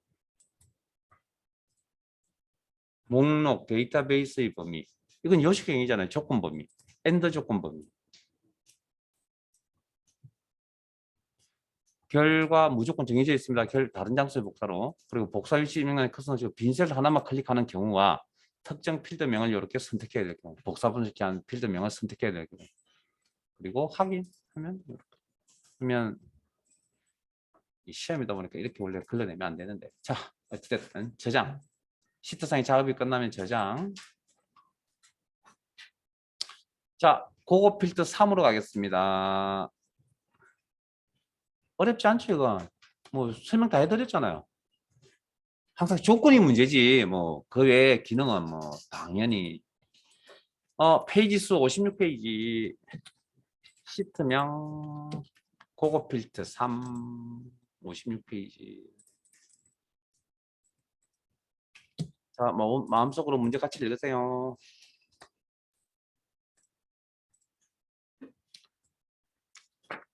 목록 데이터베이스의 범위. 이건 요식행위잖아요. 조건 범위. 엔드 조건 범위. 결과 무조건 정해져 있습니다. 다른 장소의 복사로. 그리고 복사 위치 명령의 컷은 빈 셀 하나만 클릭하는 경우와 특정 필드명을 이렇게 선택해야 될 경우. 복사 분석한 필드명을 선택해야 될 경우. 그리고 확인하면 이렇게 하면 이 시험이다 보니까 이렇게 원래 걸러내면 안 되는데. 자, 어쨌든 저장. 시트상의 작업이 끝나면 저장. 자, 고급 필드 3으로 가겠습니다. 어렵지 않죠, 이건. 뭐 설명 다 해드렸잖아요. 항상 조건이 문제지 뭐 그 외에 기능은 뭐 당연히 페이지 수 56페이지 시트명 고급 필드 3 56페이지. 자, 뭐 마음속으로 문제 같이 읽으세요.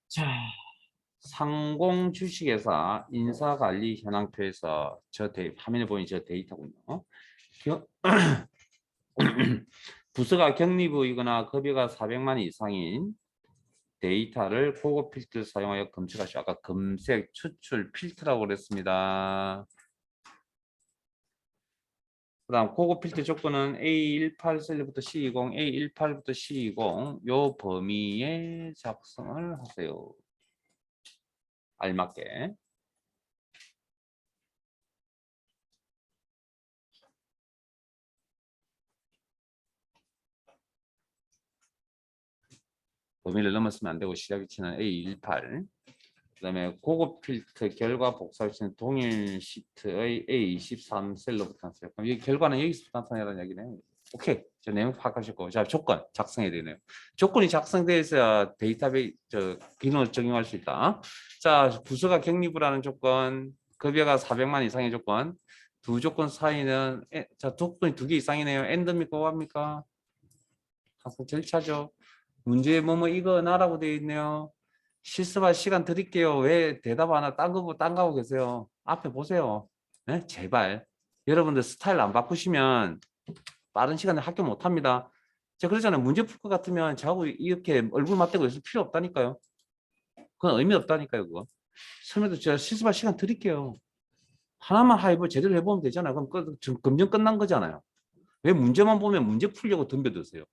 자, 상공 주식회사 인사관리 현황표에서 화면에 보이는 저 데이터군요. 부서가 격리부이거나 급여가 400만 이상인 데이터를 고급 필터를 사용하여 검색하시오. 아까 검색, 추출, 필터라고 그랬습니다. 그 다음 고급 필터 조건은 A18 셀부터 C20, A18부터 C20 요 범위에 작성을 하세요. 알맞게. 범위를 넘었으면 안 되고 시작 위치는 A18. 그 다음에 고급 필터 결과 복사 위치는 동일 시트의 A23 셀로부터 나타나요. 그럼 이 결과는 여기서부터 나타나라는 얘기네. 오케이. 저 내용 파악하셨고. 자, 조건 작성해야 되네요. 조건이 작성되어 있어야 데이터베이스 기능을 적용할 수 있다. 자, 부서가 격리부라는 조건, 급여가 400만 이상의 조건, 두 조건 사이는 자, 조건이 2개 이상이네요. 엔드입니까? 오합니까? 항상 절차죠. 문제에 뭐뭐 이거 나라고 되어 있네요. 실습할 시간 드릴게요. 왜 대답 하나 딴 거 하고 계세요? 앞에 보세요. 네? 제발. 여러분들 스타일 안 바꾸시면 빠른 시간에 학교 못 합니다. 제가 그러잖아요. 문제 풀 것 같으면 저하고 이렇게 얼굴 맞대고 있을 필요 없다니까요. 그건 의미 없다니까요. 그거. 설명도 제가 실습할 시간 드릴게요. 하나만 하이브 제대로 해보면 되잖아요. 그럼 검정 끝난 거잖아요. 왜 문제만 보면 문제 풀려고 덤벼드세요?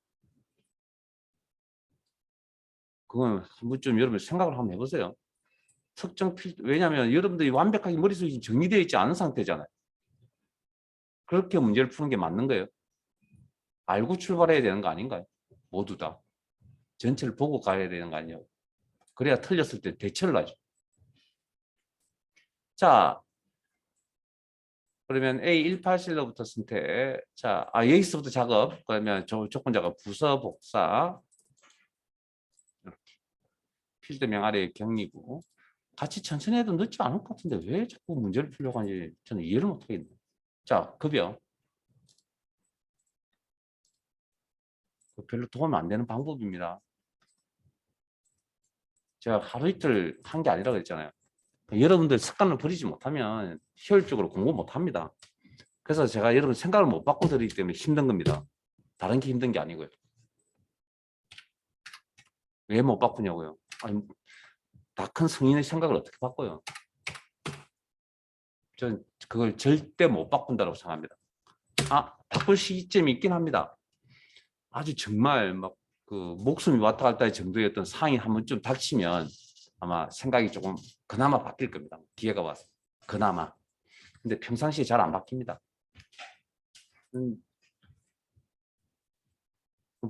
그건 한 번쯤 여러분 생각을 한번 해보세요. 왜냐하면 여러분들이 완벽하게 머릿속에 정리되어 있지 않은 상태잖아요. 그렇게 문제를 푸는 게 맞는 거예요. 알고 출발해야 되는 거 아닌가요? 모두 다. 전체를 보고 가야 되는 거 아니에요. 그래야 틀렸을 때 대처를 하죠. 자, 그러면 A18실로부터 선택. 자, 여기서부터 작업. 그러면 조건 작업 부서 복사. 이렇게. 필드명 아래 격리구. 같이 천천히 해도 늦지 않을 것 같은데 왜 자꾸 문제를 풀려고 하는지 저는 이해를 못하겠네요. 자, 급여. 별로 도움 안 되는 방법입니다. 제가 하루 이틀 한 게 아니라고 했잖아요. 여러분들 습관을 버리지 못하면 효율적으로 공부 못합니다. 그래서 제가 여러분 생각을 못 바꿔드리기 때문에 힘든 겁니다. 다른 게 힘든 게 아니고요. 왜 못 바꾸냐고요? 아니, 다 큰 성인의 생각을 어떻게 바꿔요? 전 그걸 절대 못 바꾼다고 생각합니다. 바꿀 시점이 있긴 합니다. 아주 정말 막 그 목숨이 왔다 갔다 할 정도였던 상황이 한 번쯤 닥치면 아마 생각이 조금 그나마 바뀔 겁니다. 기회가 와서. 그나마. 근데 평상시에 잘 안 바뀝니다.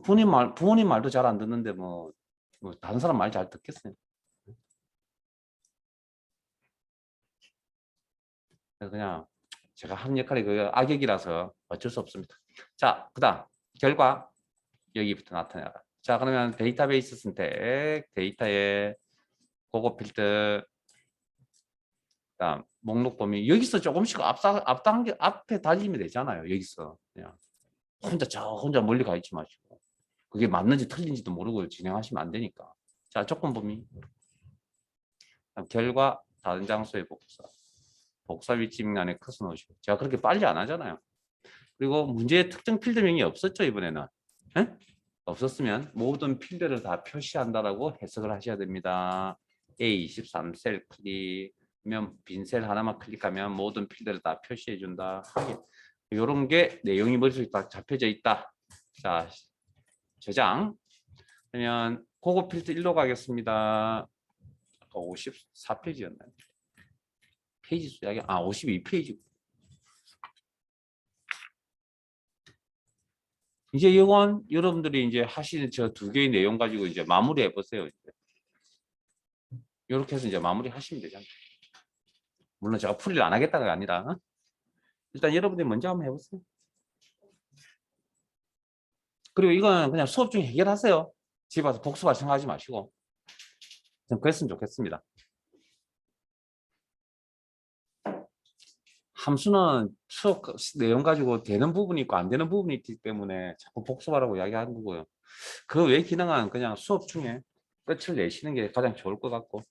부모님 말도 잘 안 듣는데 뭐 다른 사람 말 잘 듣겠어요. 그냥 제가 하는 역할이 그 악역이라서 어쩔 수 없습니다. 자, 그다음 결과 여기부터 나타내라. 자, 그러면 데이터베이스 선택, 데이터에 고급 필드, 그다음 목록 범위. 여기서 조금씩 앞에 달리면 되잖아요. 여기서 그냥 혼자 멀리 가 있지 마시고. 그게 맞는지 틀린지도 모르고 진행하시면 안 되니까. 자, 조건 범위. 결과 다른 장소의 복사. 복사 위치 명안에 커서 넣으시고. 제가 그렇게 빨리 안 하잖아요. 그리고 문제의 특정 필드명이 없었죠, 이번에는. 에? 없었으면 모든 필드를 다 표시한다라고 해석을 하셔야 됩니다. A23셀 클릭하면 빈 셀 하나만 클릭하면 모든 필드를 다 표시해 준다. 이런 게 내용이 머릿속에 딱 잡혀져 있다. 자, 저장. 그러면 고급 필드 1로 가겠습니다. 54페이지였나요? 페이지 수약이 52페이지. 이제 이건 여러분들이 이제 하시는 저 두 개의 내용 가지고 이제 마무리해 보세요. 이렇게 해서 이제 마무리 하시면 되잖아요. 물론 제가 풀이를 안 하겠다가 아니라 일단 여러분들이 먼저 한번 해보세요. 그리고 이건 그냥 수업 중에 해결하세요. 집에 와서 복습할 생각하지 마시고. 좀 그랬으면 좋겠습니다. 함수는 수업 내용 가지고 되는 부분이 있고 안 되는 부분이 있기 때문에 자꾸 복습하라고 이야기하는 거고요. 그 외 기능은 그냥 수업 중에 끝을 내시는 게 가장 좋을 것 같고.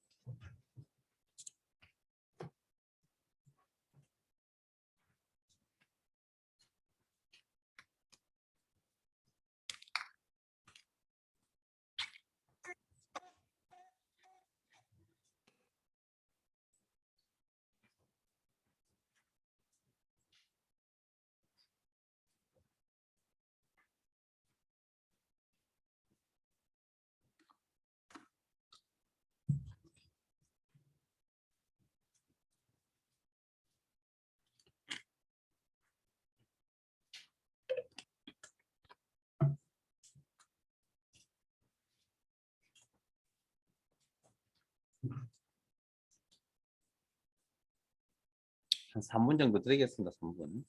한 3분 정도 드리겠습니다. 3분.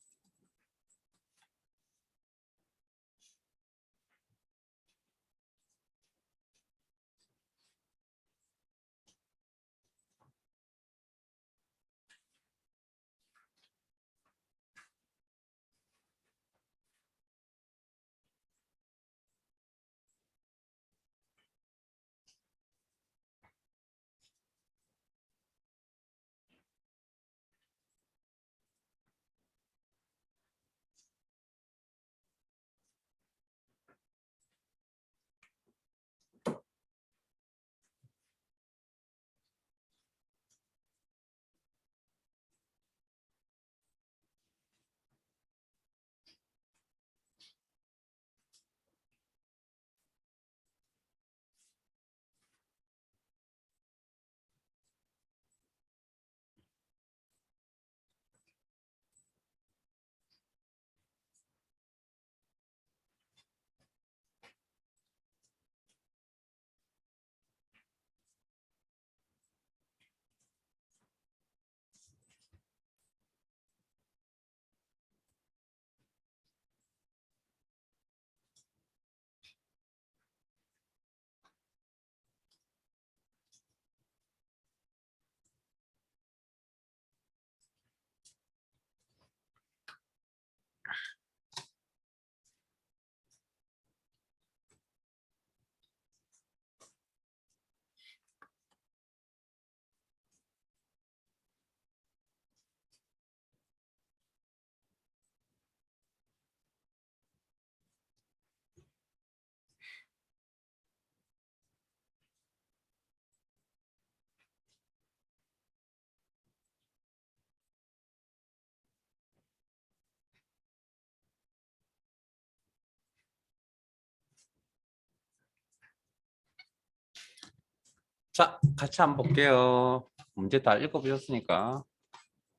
자, 같이 한번 볼게요. 문제 다 읽어보셨으니까.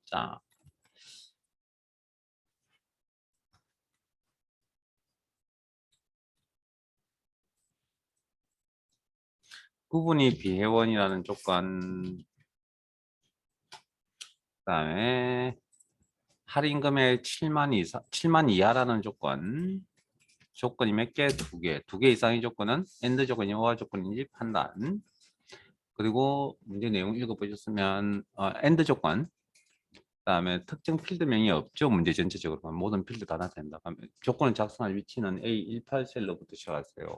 자, 구분이 비회원이라는 조건, 그다음에 할인 금액 7만 이하라는 조건, 조건이 몇 개? 두 개. 두 개 이상의 조건은 엔드 조건이 오화 조건인지 판단. 그리고 문제 내용 읽어보셨으면 엔드 조건. 그다음에 특정 필드명이 없죠. 문제 전체적으로 모든 필드 다 나타낸다. 조건을 작성할 위치는 A18셀로부터 시작하세요.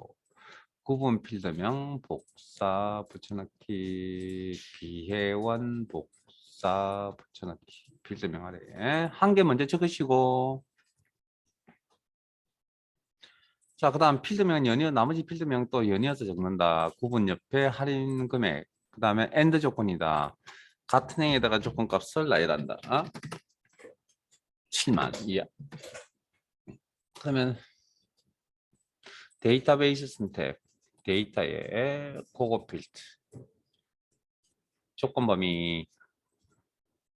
구분 필드명 복사 붙여넣기 비회원 복사 붙여넣기 필드명 아래 한 개 먼저 적으시고 자 그다음 필드명은 연이어 나머지 필드명 또 연이어서 적는다. 구분 옆에 할인 금액 그 다음에 엔드 조건이다. 같은 행에다가 조건값을 나열한다. 7만 이하. 그러면 데이터베이스 선택 데이터에 고급 필드 조건 범위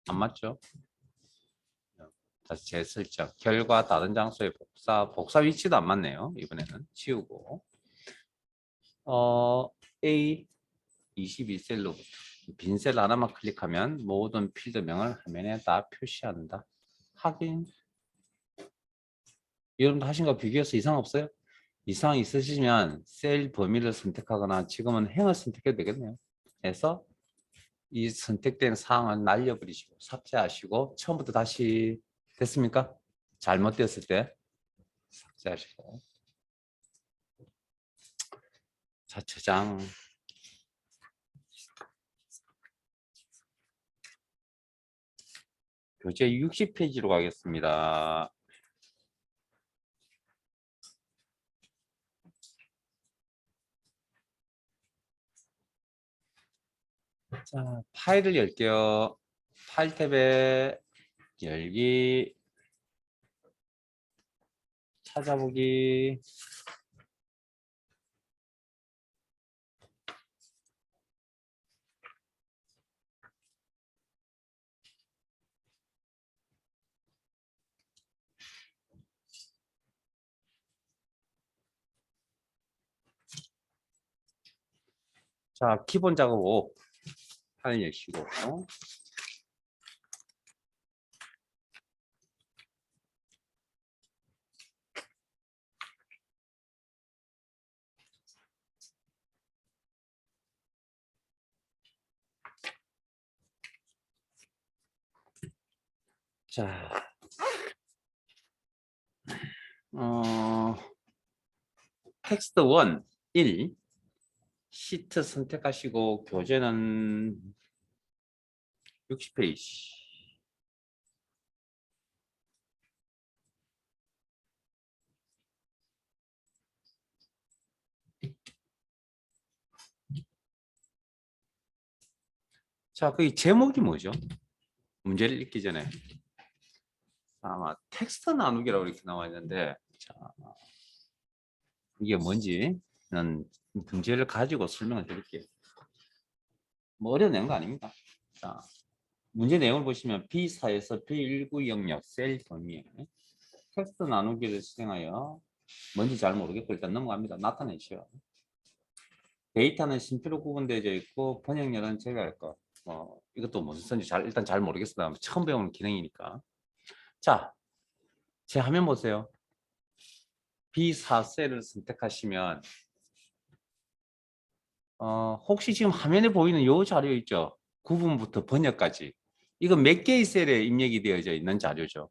안 맞죠? 다시 재설정 결과 다른 장소의 복사 위치도 안 맞네요. 이번에는 치우고 A 22셀로부터 빈 셀 하나만 클릭하면 모든 필드명을 화면에 다 표시한다. 확인. 여러분도 하신 거 비교해서 이상 없어요? 이상 있으시면 셀 범위를 선택하거나 지금은 행을 선택해도 되겠네요. 그래서 이 선택된 사항을 날려버리시고 삭제하시고 처음부터 다시 됐습니까? 잘못되었을 때 삭제하시고 자 저장 교재 60페이지로 가겠습니다. 자 파일을 열게요. 파일 탭에 열기 찾아보기 자 기본 작업 5 파일 열시고 자 텍스트 1 시트 선택하시고 교재는 60페이지 자 그 제목이 뭐죠? 문제를 읽기 전에 아마 텍스트 나누기라고 이렇게 나와 있는데 자 이게 뭔지는 문제를 가지고 설명을 드릴게요. 뭐 어려운 내용 아닙니다. 자 문제 내용을 보시면 B4에서 B19 영역 셀 범위에 텍스트 나누기를 실행하여 뭔지 잘 모르겠고 일단 넘어갑니다. 나타내시오. 데이터는 심표로 구분되어 있고 번역량은 제외할 것. 이것도 무슨 뜻인지 일단 잘 모르겠습니다. 처음 배우는 기능이니까. 자, 제 화면 보세요. B4셀을 선택하시면 혹시 지금 화면에 보이는 이 자료 있죠? 구분부터 번역까지. 이거 몇 개의 셀에 입력이 되어져 있는 자료죠?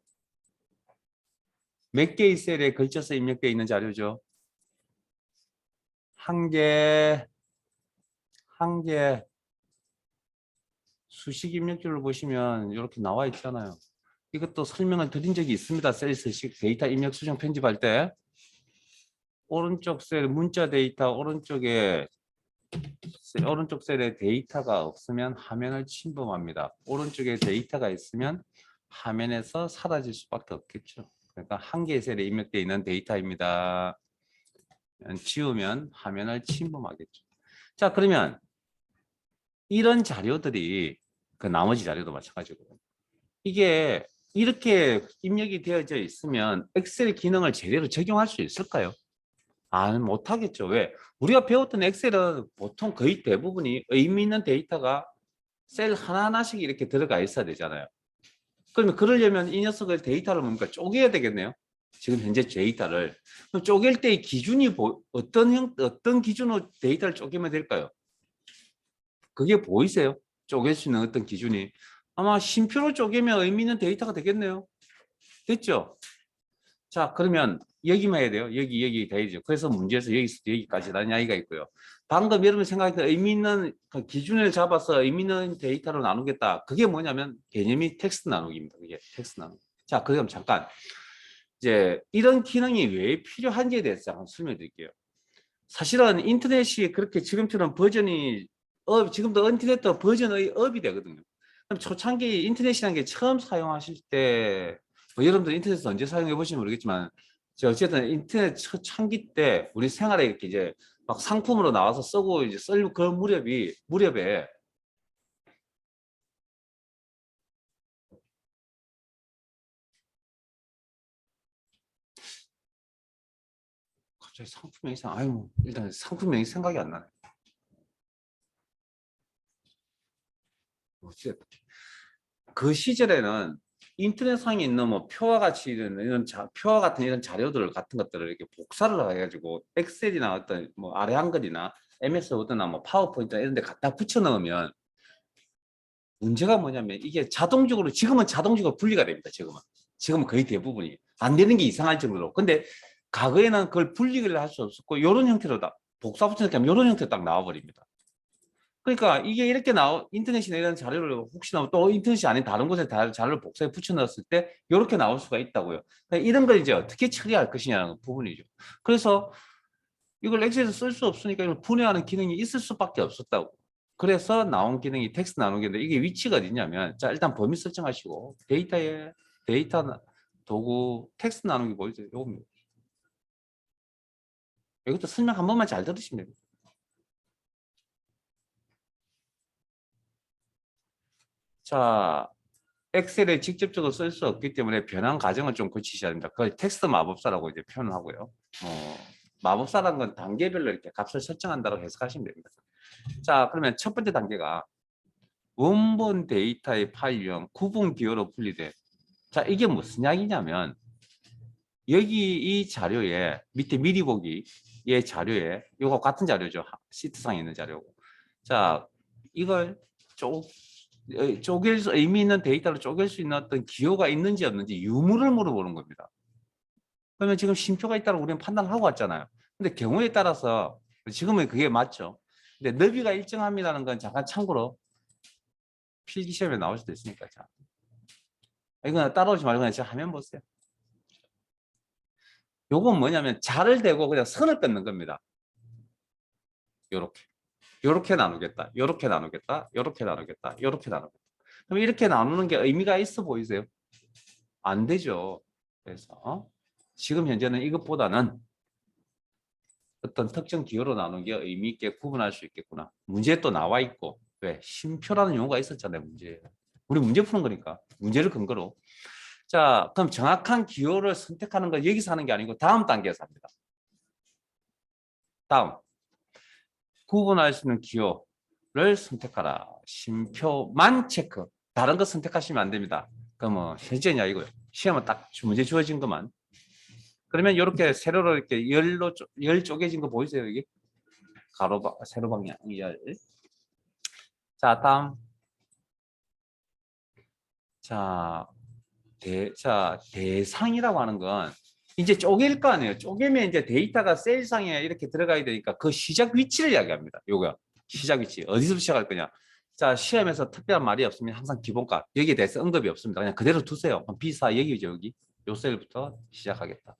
몇 개의 셀에 걸쳐서 입력되어 있는 자료죠? 한 개, 한 개. 수식 입력줄을 보시면 이렇게 나와 있잖아요. 이것도 설명을 드린 적이 있습니다. 셀스식 데이터 입력 수정 편집할 때 오른쪽 셀 문자 데이터 오른쪽 셀에 데이터가 없으면 화면을 침범합니다. 오른쪽에 데이터가 있으면 화면에서 사라질 수밖에 없겠죠. 그러니까 한 개의 셀에 입력되어 있는 데이터입니다. 지우면 화면을 침범하겠죠. 자 그러면 이런 자료들이 그 나머지 자료도 마찬가지고 이게 이렇게 입력이 되어져 있으면 엑셀 기능을 제대로 적용할 수 있을까요? 못하겠죠. 왜? 우리가 배웠던 엑셀은 보통 거의 대부분이 의미 있는 데이터가 셀 하나하나씩 이렇게 들어가 있어야 되잖아요. 그러면 그러려면 이 녀석을 데이터를 뭡니까? 쪼개야 되겠네요. 지금 현재 데이터를. 그럼 쪼갤 때의 기준이 어떤 기준으로 데이터를 쪼개면 될까요? 그게 보이세요? 쪼갤 수 있는 어떤 기준이. 아마 쉼표로 쪼개면 의미 있는 데이터가 되겠네요. 됐죠? 자, 그러면 여기만 해야 돼요. 여기 돼야죠. 그래서 문제에서 여기서부터 여기까지라는 이야기가 있고요. 방금 여러분 생각했던 의미 있는 그 기준을 잡아서 의미 있는 데이터로 나누겠다. 그게 뭐냐면 개념이 텍스트 나누기입니다. 그게 텍스트 나누기. 자, 그럼 잠깐 이제 이런 기능이 왜 필요한지에 대해서 한번 설명드릴게요. 사실은 인터넷이 그렇게 지금처럼 버전이 지금도 인터넷도 버전의 업이 되거든요. 그럼 초창기 인터넷이라는 게 처음 사용하실 때 여러분들 인터넷 언제 사용해 보시면 모르겠지만 어쨌든 인터넷 초창기 때 우리 생활에 이렇게 이제 막 상품으로 나와서 쓰고 이제 쓸 그 무렵에 갑자기 상품명이 아유 일단 상품명이 생각이 안 나네. 그 시절에는 인터넷상에 있는 뭐 표와 같이 이런 표와 같은 이런 자료들 같은 것들을 이렇게 복사를 해가지고 엑셀이나 어떤 뭐 아래 한글이나 MS 워드나 뭐 파워포인트 이런 데 갖다 붙여 넣으면 문제가 뭐냐면 이게 자동적으로 지금은 자동적으로 분리가 됩니다. 지금은 거의 대부분이 안 되는 게 이상할 정도로. 근데 과거에는 그걸 분리를 할 수 없었고 이런 형태로 다 복사 붙여넣기 하면 이런 형태로 딱 나와버립니다. 그러니까 이게 이렇게 인터넷이나 이런 자료를 혹시나 또 인터넷이 아닌 다른 곳에 자료를 복사해 붙여 넣었을 때 이렇게 나올 수가 있다고요. 그러니까 이런 걸 이제 어떻게 처리할 것이냐는 부분이죠. 그래서 이걸 엑셀에서 쓸 수 없으니까 이걸 분해하는 기능이 있을 수밖에 없었다고. 그래서 나온 기능이 텍스트 나누기인데 이게 위치가 어디냐면 자 일단 범위 설정하시고 데이터 도구 텍스트 나누기 보이죠? 요겁니다. 이것도 설명 한 번만 잘 들으시면 됩니다. 자, 엑셀에 직접적으로 쓸 수 없기 때문에 변환 과정을 좀 거치셔야 됩니다. 그걸 텍스트 마법사라고 이제 표현하고요. 마법사라는 건 단계별로 이렇게 값을 설정한다고 해석하시면 됩니다. 자, 그러면 첫 번째 단계가 원본 데이터의 파일 유형 구분 기호로 분리돼. 자, 이게 무슨 이야기냐면 여기 이 자료에 밑에 미리 보기의 자료에 이거 같은 자료죠. 시트상에 있는 자료고. 자, 이걸 쪼갤 수 의미 있는 데이터를 쪼갤 수 있는 어떤 기호가 있는지 없는지 유무를 물어보는 겁니다. 그러면 지금 쉼표가 있다고 우리는 판단을 하고 왔잖아요. 근데 경우에 따라서 지금은 그게 맞죠. 근데 너비가 일정합니다는 건 잠깐 참고로 필기 시험에 나올 수도 있으니까. 자, 이건 따라오지 말고 그냥 제 화면 보세요. 요건 뭐냐면 자를 대고 그냥 선을 끊는 겁니다. 요렇게. 요렇게 나누겠다. 요렇게 나누겠다. 요렇게 나누겠다. 요렇게 나누겠다. 그럼 이렇게 나누는 게 의미가 있어 보이세요? 안 되죠. 그래서 지금 현재는 이것보다는 어떤 특정 기호로 나누는 게 의미 있게 구분할 수 있겠구나. 문제에 또 나와 있고 왜? 쉼표라는 용어가 있었잖아요. 문제에. 우리 문제 푸는 거니까. 문제를 근거로. 자, 그럼 정확한 기호를 선택하는 건 여기서 하는 게 아니고 다음 단계에서 합니다. 다음. 구분할 수 있는 기호를 선택하라. 쉼표만 체크. 다른 거 선택하시면 안 됩니다. 그럼 뭐 현재냐 이거요. 시험은 딱 문제 주어진 것만. 그러면 이렇게 세로로 이렇게 열 쪼개진 거 보이세요 여기? 세로 방향 열. 자 다음. 자, 대상이라고 하는 건 이제 쪼갤 거 아니에요. 쪼개면 이제 데이터가 셀상에 이렇게 들어가야 되니까 그 시작 위치를 이야기합니다. 요거 시작 위치 어디서 시작할 거냐. 자, 시험에서 특별한 말이 없으면 항상 기본값 여기에 대해서 언급이 없습니다. 그냥 그대로 두세요. B4 여기죠 여기. 요 셀부터 시작하겠다.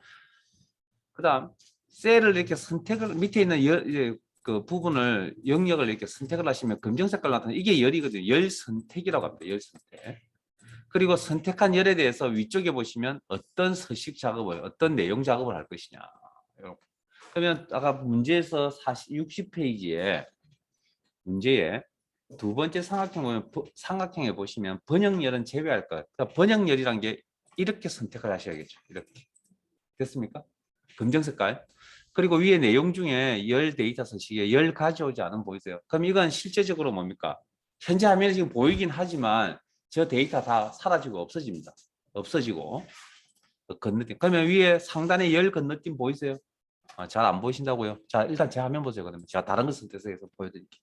그다음 셀을 이렇게 선택을 밑에 있는 이제 그 부분을 영역을 이렇게 선택을 하시면 검정 색깔 나타나 이게 열이거든요. 열 선택이라고 합니다. 열 선택. 그리고 선택한 열에 대해서 위쪽에 보시면 어떤 서식 작업을 어떤 내용 작업을 할 것이냐. 그러면 아까 문제에서 60페이지에 문제에 두 번째 삼각형 보면 삼각형에 보시면 번역열은 제외할 것. 그러니까 번역열이란 게 이렇게 선택을 하셔야겠죠. 이렇게 됐습니까? 검정 색깔. 그리고 위에 내용 중에 열 데이터 서식에 열 가져오지 않은 보이세요? 그럼 이건 실제적으로 뭡니까? 현재 화면에 지금 보이긴 하지만 저 데이터 다 사라지고 없어집니다. 없어지고 건너뛰. 그러면 위에 상단에 열 건너뛰 보이세요? 잘 안 보이신다고요? 자 일단 제 화면 보세요. 그러면 제가 다른 거 선택해서 보여드릴게요.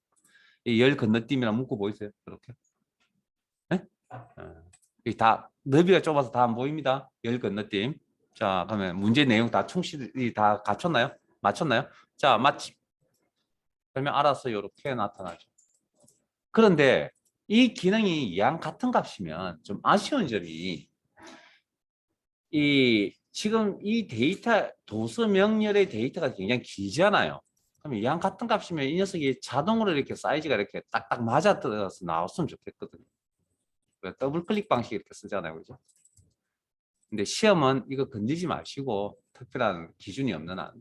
이 열 건너뛰이랑 문구 보이세요? 이렇게. 네? 이다 너비가 좁아서 다 안 보입니다. 열 건너뛰임. 자, 그러면 문제 내용 다 충실히 다 갖췄나요? 맞췄나요? 자, 마침. 그러면 알아서 이렇게 나타나죠. 그런데 이 기능이 양 같은 값이면 좀 아쉬운 점이 이 지금 이 데이터 도서 명렬의 데이터가 굉장히 길잖아요. 그럼 양 같은 값이면 이 녀석이 자동으로 이렇게 사이즈가 이렇게 딱딱 맞아 들어가서 나왔으면 좋겠거든요. 더블 클릭 방식 이렇게 쓰잖아요. 그죠? 근데 시험은 이거 건드리지 마시고 특별한 기준이 없는 한.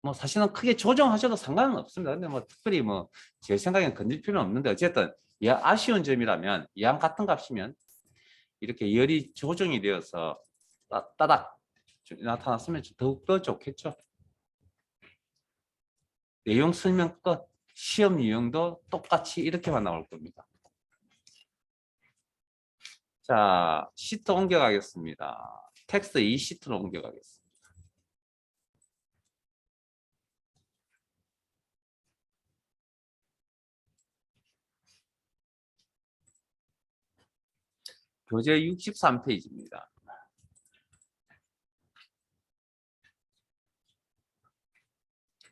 뭐 사실은 크게 조정하셔도 상관은 없습니다. 근데 뭐 특별히 뭐 제 생각엔 건질 필요는 없는데 어쨌든 아쉬운 점이라면 양 같은 값이면 이렇게 열이 조정이 되어서 따닥 나타났으면 더욱더 좋겠죠. 내용 설명 끝. 시험 유형도 똑같이 이렇게만 나올 겁니다. 자, 시트 옮겨가겠습니다. 텍스트 이 시트로 옮겨가겠습니다. 교재 63페이지입니다.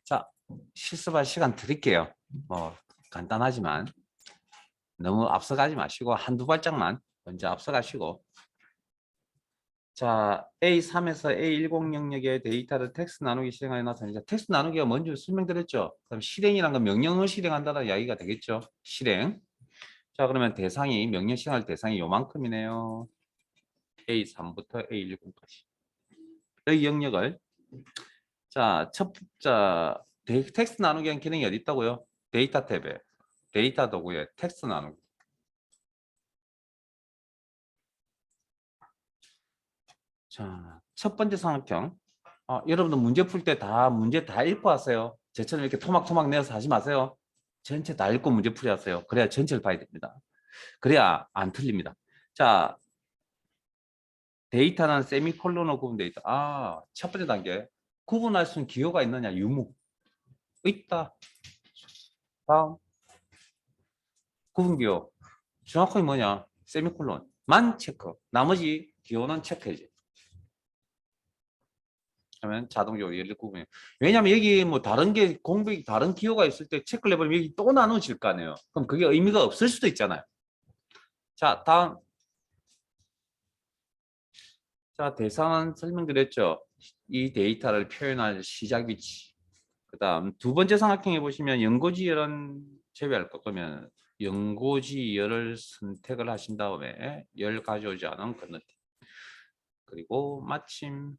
자, 실습할 시간 드릴게요. 뭐 간단하지만 너무 앞서가지 마시고 한두 발짝만 먼저 앞서가시고 자, A3에서 A10 영역의 데이터를 텍스트 나누기 실행하여 나타내자. 텍스트 나누기가 뭔지 설명드렸죠? 그럼 실행이란 건 명령을 실행한다는 이야기가 되겠죠? 실행. 자, 그러면 대상이 명령 실행할 대상이 요만큼이네요. A3부터 A10까지. 이 영역을 자, 텍스트 나누기 한 기능이 어디 있다고요? 데이터 탭에 데이터 도구에 텍스트 나누기. 자, 첫 번째 삼각형. 여러분들 문제 풀 때 문제 다 읽고 하세요. 제처럼 이렇게 토막토막 내어서 하지 마세요. 전체 다 읽고 문제 풀이 하세요. 그래야 전체를 봐야 됩니다. 그래야 안 틀립니다. 자, 데이터는 세미콜론으로 구분되어 있다. 첫 번째 단계. 구분할 수 있는 기호가 있느냐? 유무. 있다. 다음. 구분 기호. 정확하게 뭐냐? 세미콜론. 만 체크. 나머지 기호는 체크해야지. 그러면 자동적으로 얘를 구분해요. 왜냐하면 여기 뭐 다른 게 공백이 다른 기호가 있을 때 체크를 해보면 여기 또 나눠질 거 아니에요. 그럼 그게 의미가 없을 수도 있잖아요. 자, 다음. 자, 대상은 설명드렸죠. 이 데이터를 표현할 시작 위치. 그 다음 두 번째 삼각형에 보시면 연고지열은 제외할 것 그러면 연고지열을 선택을 하신 다음에 열 가져오지 않은 건너뛰기. 그리고 마침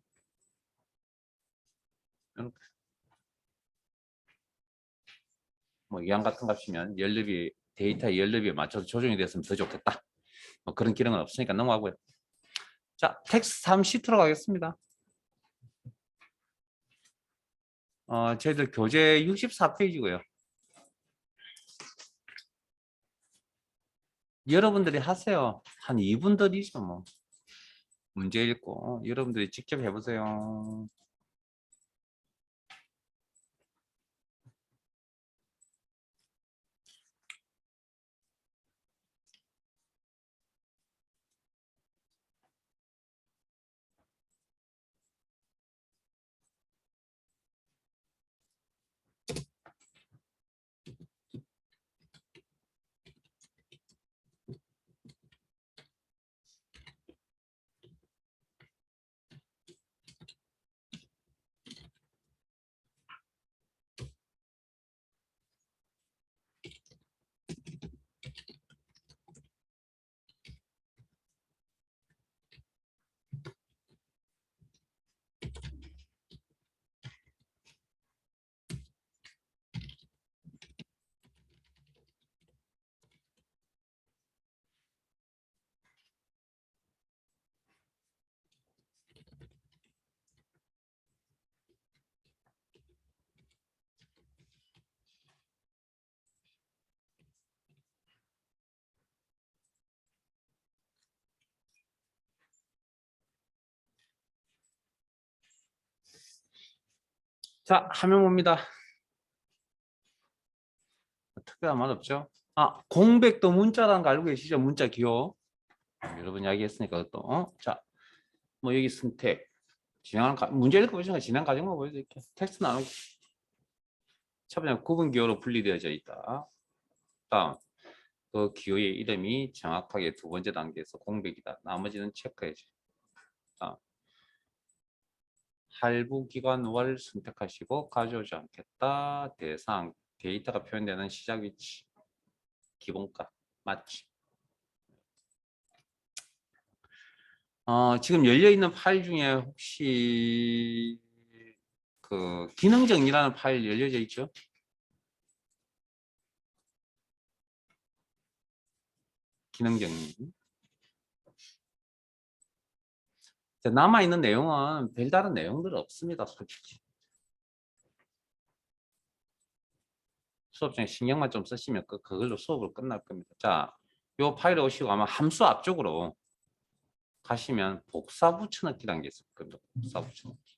뭐 이항 같은 값이면 연립이 데이터 연립에 맞춰서 조정이 됐으면 더 좋겠다. 뭐 그런 기능은 없으니까 넘어가고요. 자, 텍스트 3 시트로 가겠습니다. 저희들 교재 64페이지고요. 여러분들이 하세요. 한 2분 더리죠 뭐. 문제 읽고 여러분들이 직접 해보세요. 자, 화면 봅니다. 특별한 말 없죠? 공백도 문자라는 거 알고 계시죠? 문자 기호. 여러분 이야기했으니까 또 자, 뭐 여기 선택. 문제 읽어보시면 진행 과정만 보여드릴게요. 텍스트 나누기. 첫 번째 구분 기호로 분리되어져 있다. 다음 그 기호의 이름이 정확하게 두 번째 단계에서 공백이다. 나머지는 체크해줘. 할부 기간 월 선택하시고 가져오지 않겠다. 대상 데이터가 표현되는 시작 위치 기본값 맞지? 지금 열려 있는 파일 중에 혹시 그 기능 정리라는 파일 열려져 있죠? 기능 정리. 남아 있는 내용은 별다른 내용들 없습니다, 솔직히. 수업 중에 신경만 좀 쓰시면 그걸로 수업을 끝날 겁니다. 자, 요 파일에 오시고 아마 함수 앞쪽으로 가시면 복사 붙여넣기라는 게 있을 겁니다. 복사 붙여넣기.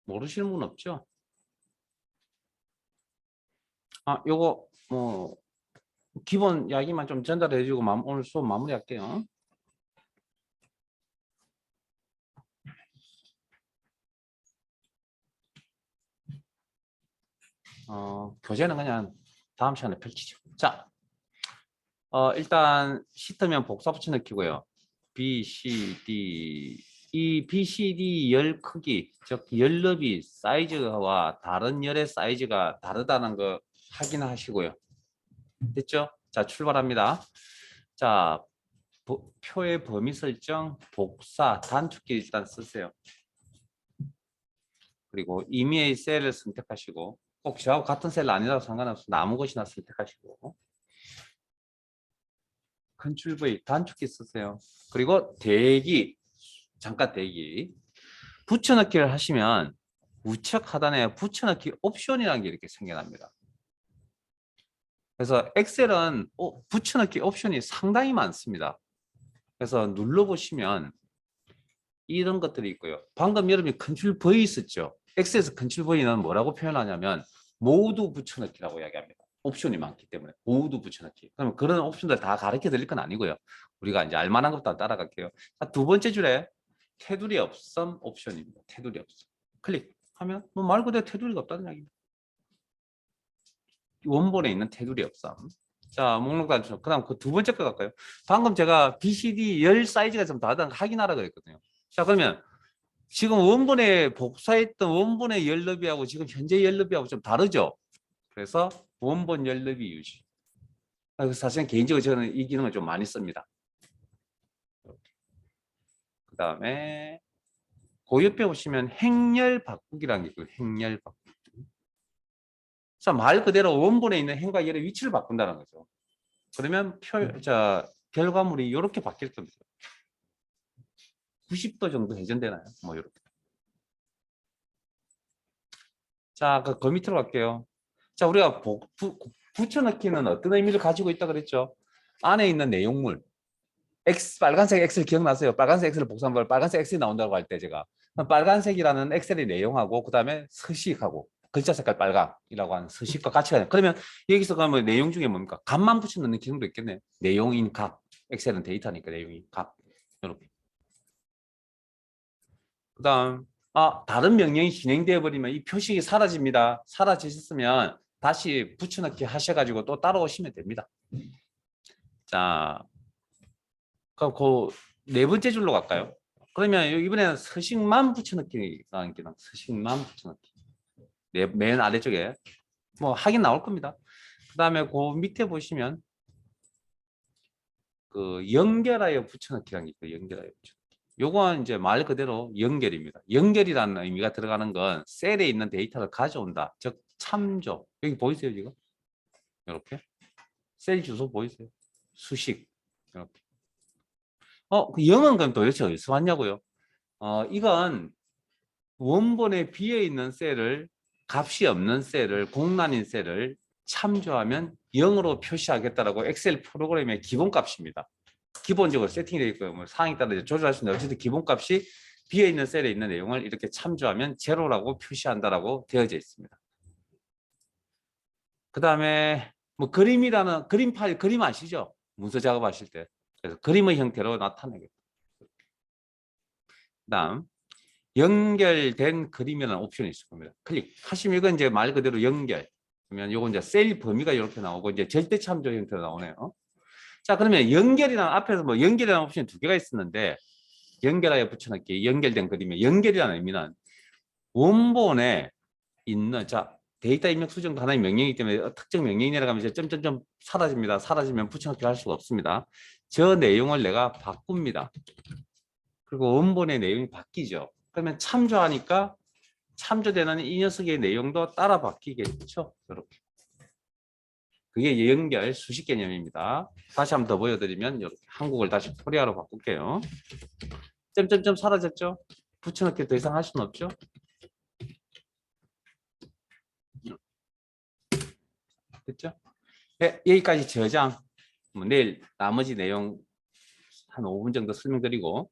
모르시는 분 없죠? 요거 뭐 기본 이야기만 좀 전달해 주고 오늘 수업 마무리할게요. 교재는 그냥 다음 시간에 펼치죠. 자, 일단 시트면 복사 붙여넣기고요. B, C, D 이 B, C, D 열 크기, 즉 열너비 사이즈와 다른 열의 사이즈가 다르다는 거 확인하시고요. 됐죠? 자, 출발합니다. 자, 표의 범위 설정, 복사, 단축키 일단 쓰세요. 그리고 임의의 셀을 선택하시고 꼭 저하고 같은 셀 아니라도 상관없어 아무 곳이나 선택하시고 컨트롤 V 단축키 쓰세요. 그리고 대기 잠깐 대기 붙여넣기를 하시면 우측 하단에 붙여넣기 옵션이라는 게 이렇게 생겨납니다. 그래서 엑셀은 붙여넣기 옵션이 상당히 많습니다. 그래서 눌러보시면 이런 것들이 있고요. 방금 여러분이 컨트롤 V 있었죠. 엑셀에서 컨트롤 V는 뭐라고 표현하냐면 모두 붙여넣기라고 이야기합니다. 옵션이 많기 때문에 모두 붙여넣기. 그럼 그런 옵션들 다 가르쳐 드릴 건 아니고요. 우리가 이제 알만한 것부터 따라갈게요. 자, 두 번째 줄에 테두리 없음 옵션입니다. 테두리 없음. 클릭하면 뭐 말 그대로 테두리가 없다는 이야기입니다. 원본에 있는 테두리 없음. 자, 목록 단축. 그다음 그 두 번째 거 갈까요? 방금 제가 BCD 열 사이즈가 좀 다르다는 거 확인하라 그랬거든요. 자, 그러면 지금 원본에 복사했던 원본의 열너비하고 지금 현재 열너비하고 좀 다르죠? 그래서 원본 열너비 유지. 사실 개인적으로 저는 이 기능을 좀 많이 씁니다. 그 다음에 그 옆에 보시면 행렬 바꾸기라는 게 있고요. 행렬 바꾸기. 자, 말 그대로 원본에 있는 행과 열의 위치를 바꾼다는 거죠. 그러면 결과물이 이렇게 바뀔 겁니다. 90도 정도 회전되나요? 뭐 이렇게. 자, 그 밑으로 갈게요. 자, 우리가 붙여넣기는 어떤 의미를 가지고 있다 그랬죠? 안에 있는 내용물. 빨간색 엑셀 기억나세요? 빨간색 엑셀을 복사한 빨간색 엑셀이 나온다고 할 때 제가 빨간색이라는 엑셀의 내용하고 그 다음에 서식하고 글자 색깔 빨강이라고 하는 서식과 같이 가요. 그러면 여기서 그러면 내용 중에 뭡니까? 값만 붙여넣는 기능도 있겠네요. 내용인 값. 엑셀은 데이터니까 내용인 값. 이렇게. 그 다음 다른 명령이 진행되어 버리면 이 표식이 사라집니다. 사라지셨으면 다시 붙여넣기 하셔가지고 또 따라오시면 됩니다. 자, 그럼 그 네 번째 줄로 갈까요? 그러면 이번에는 서식만 붙여넣기라는 기능, 서식만 붙여넣기. 맨 아래쪽에 뭐 하긴 나올 겁니다. 그 다음에 그 밑에 보시면 그 연결하여 붙여넣기라는 게 있어요. 연결하여 붙여넣기. 요건 이제 말 그대로 연결입니다. 연결이라는 의미가 들어가는 건 셀에 있는 데이터를 가져온다. 즉 참조. 여기 보이세요 지금? 이렇게 셀 주소 보이세요? 수식 이렇게. 그 0은 그럼 도대체 어디서 왔냐고요? 이건 원본에 비어 있는 셀을 값이 없는 셀을 공란인 셀을 참조하면 0으로 표시하겠다라고 엑셀 프로그램의 기본값입니다. 기본적으로 세팅되어 있고요. 뭐 상황에 따라 조절할 수 있는데 어쨌든 기본값이 비어 있는 셀에 있는 내용을 이렇게 참조하면 제로라고 표시한다라고 되어져 있습니다. 그 다음에 뭐 그림이라는 그림 파일, 그림 아시죠? 문서 작업하실 때. 그래서 그림의 형태로 나타내겠다. 그 다음 연결된 그림이라는 옵션이 있을 겁니다. 클릭하시면 이건 이제 말 그대로 연결. 그러면 요거 이제 셀 범위가 이렇게 나오고 이제 절대 참조 형태로 나오네요. 자, 그러면 연결이라는 앞에서 뭐 연결이라는 옵션이 두 개가 있었는데 연결하여 붙여넣기, 연결된 그림에 연결이라는 의미는 원본에 있는 자 데이터 입력 수정도 하나의 명령이기 때문에 특정 명령이 내려가면 이제 점점점 사라집니다. 사라지면 붙여넣기 할 수가 없습니다. 저 내용을 내가 바꿉니다. 그리고 원본의 내용이 바뀌죠. 그러면 참조하니까 참조되는 이 녀석의 내용도 따라 바뀌겠죠. 이렇게. 그게 연결 수식 개념입니다. 다시 한번 더 보여드리면 이렇게 한국을 다시 코리아로 바꿀게요. 점점점 사라졌죠? 붙여넣기 더 이상 할 수는 없죠? 됐죠? 네, 여기까지 저장. 뭐 내일 나머지 내용 한 5분 정도 설명드리고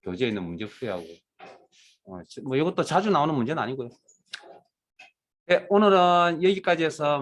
교재에 있는 문제 풀이하고 뭐 이것도 자주 나오는 문제는 아니고요. 네, 오늘은 여기까지 해서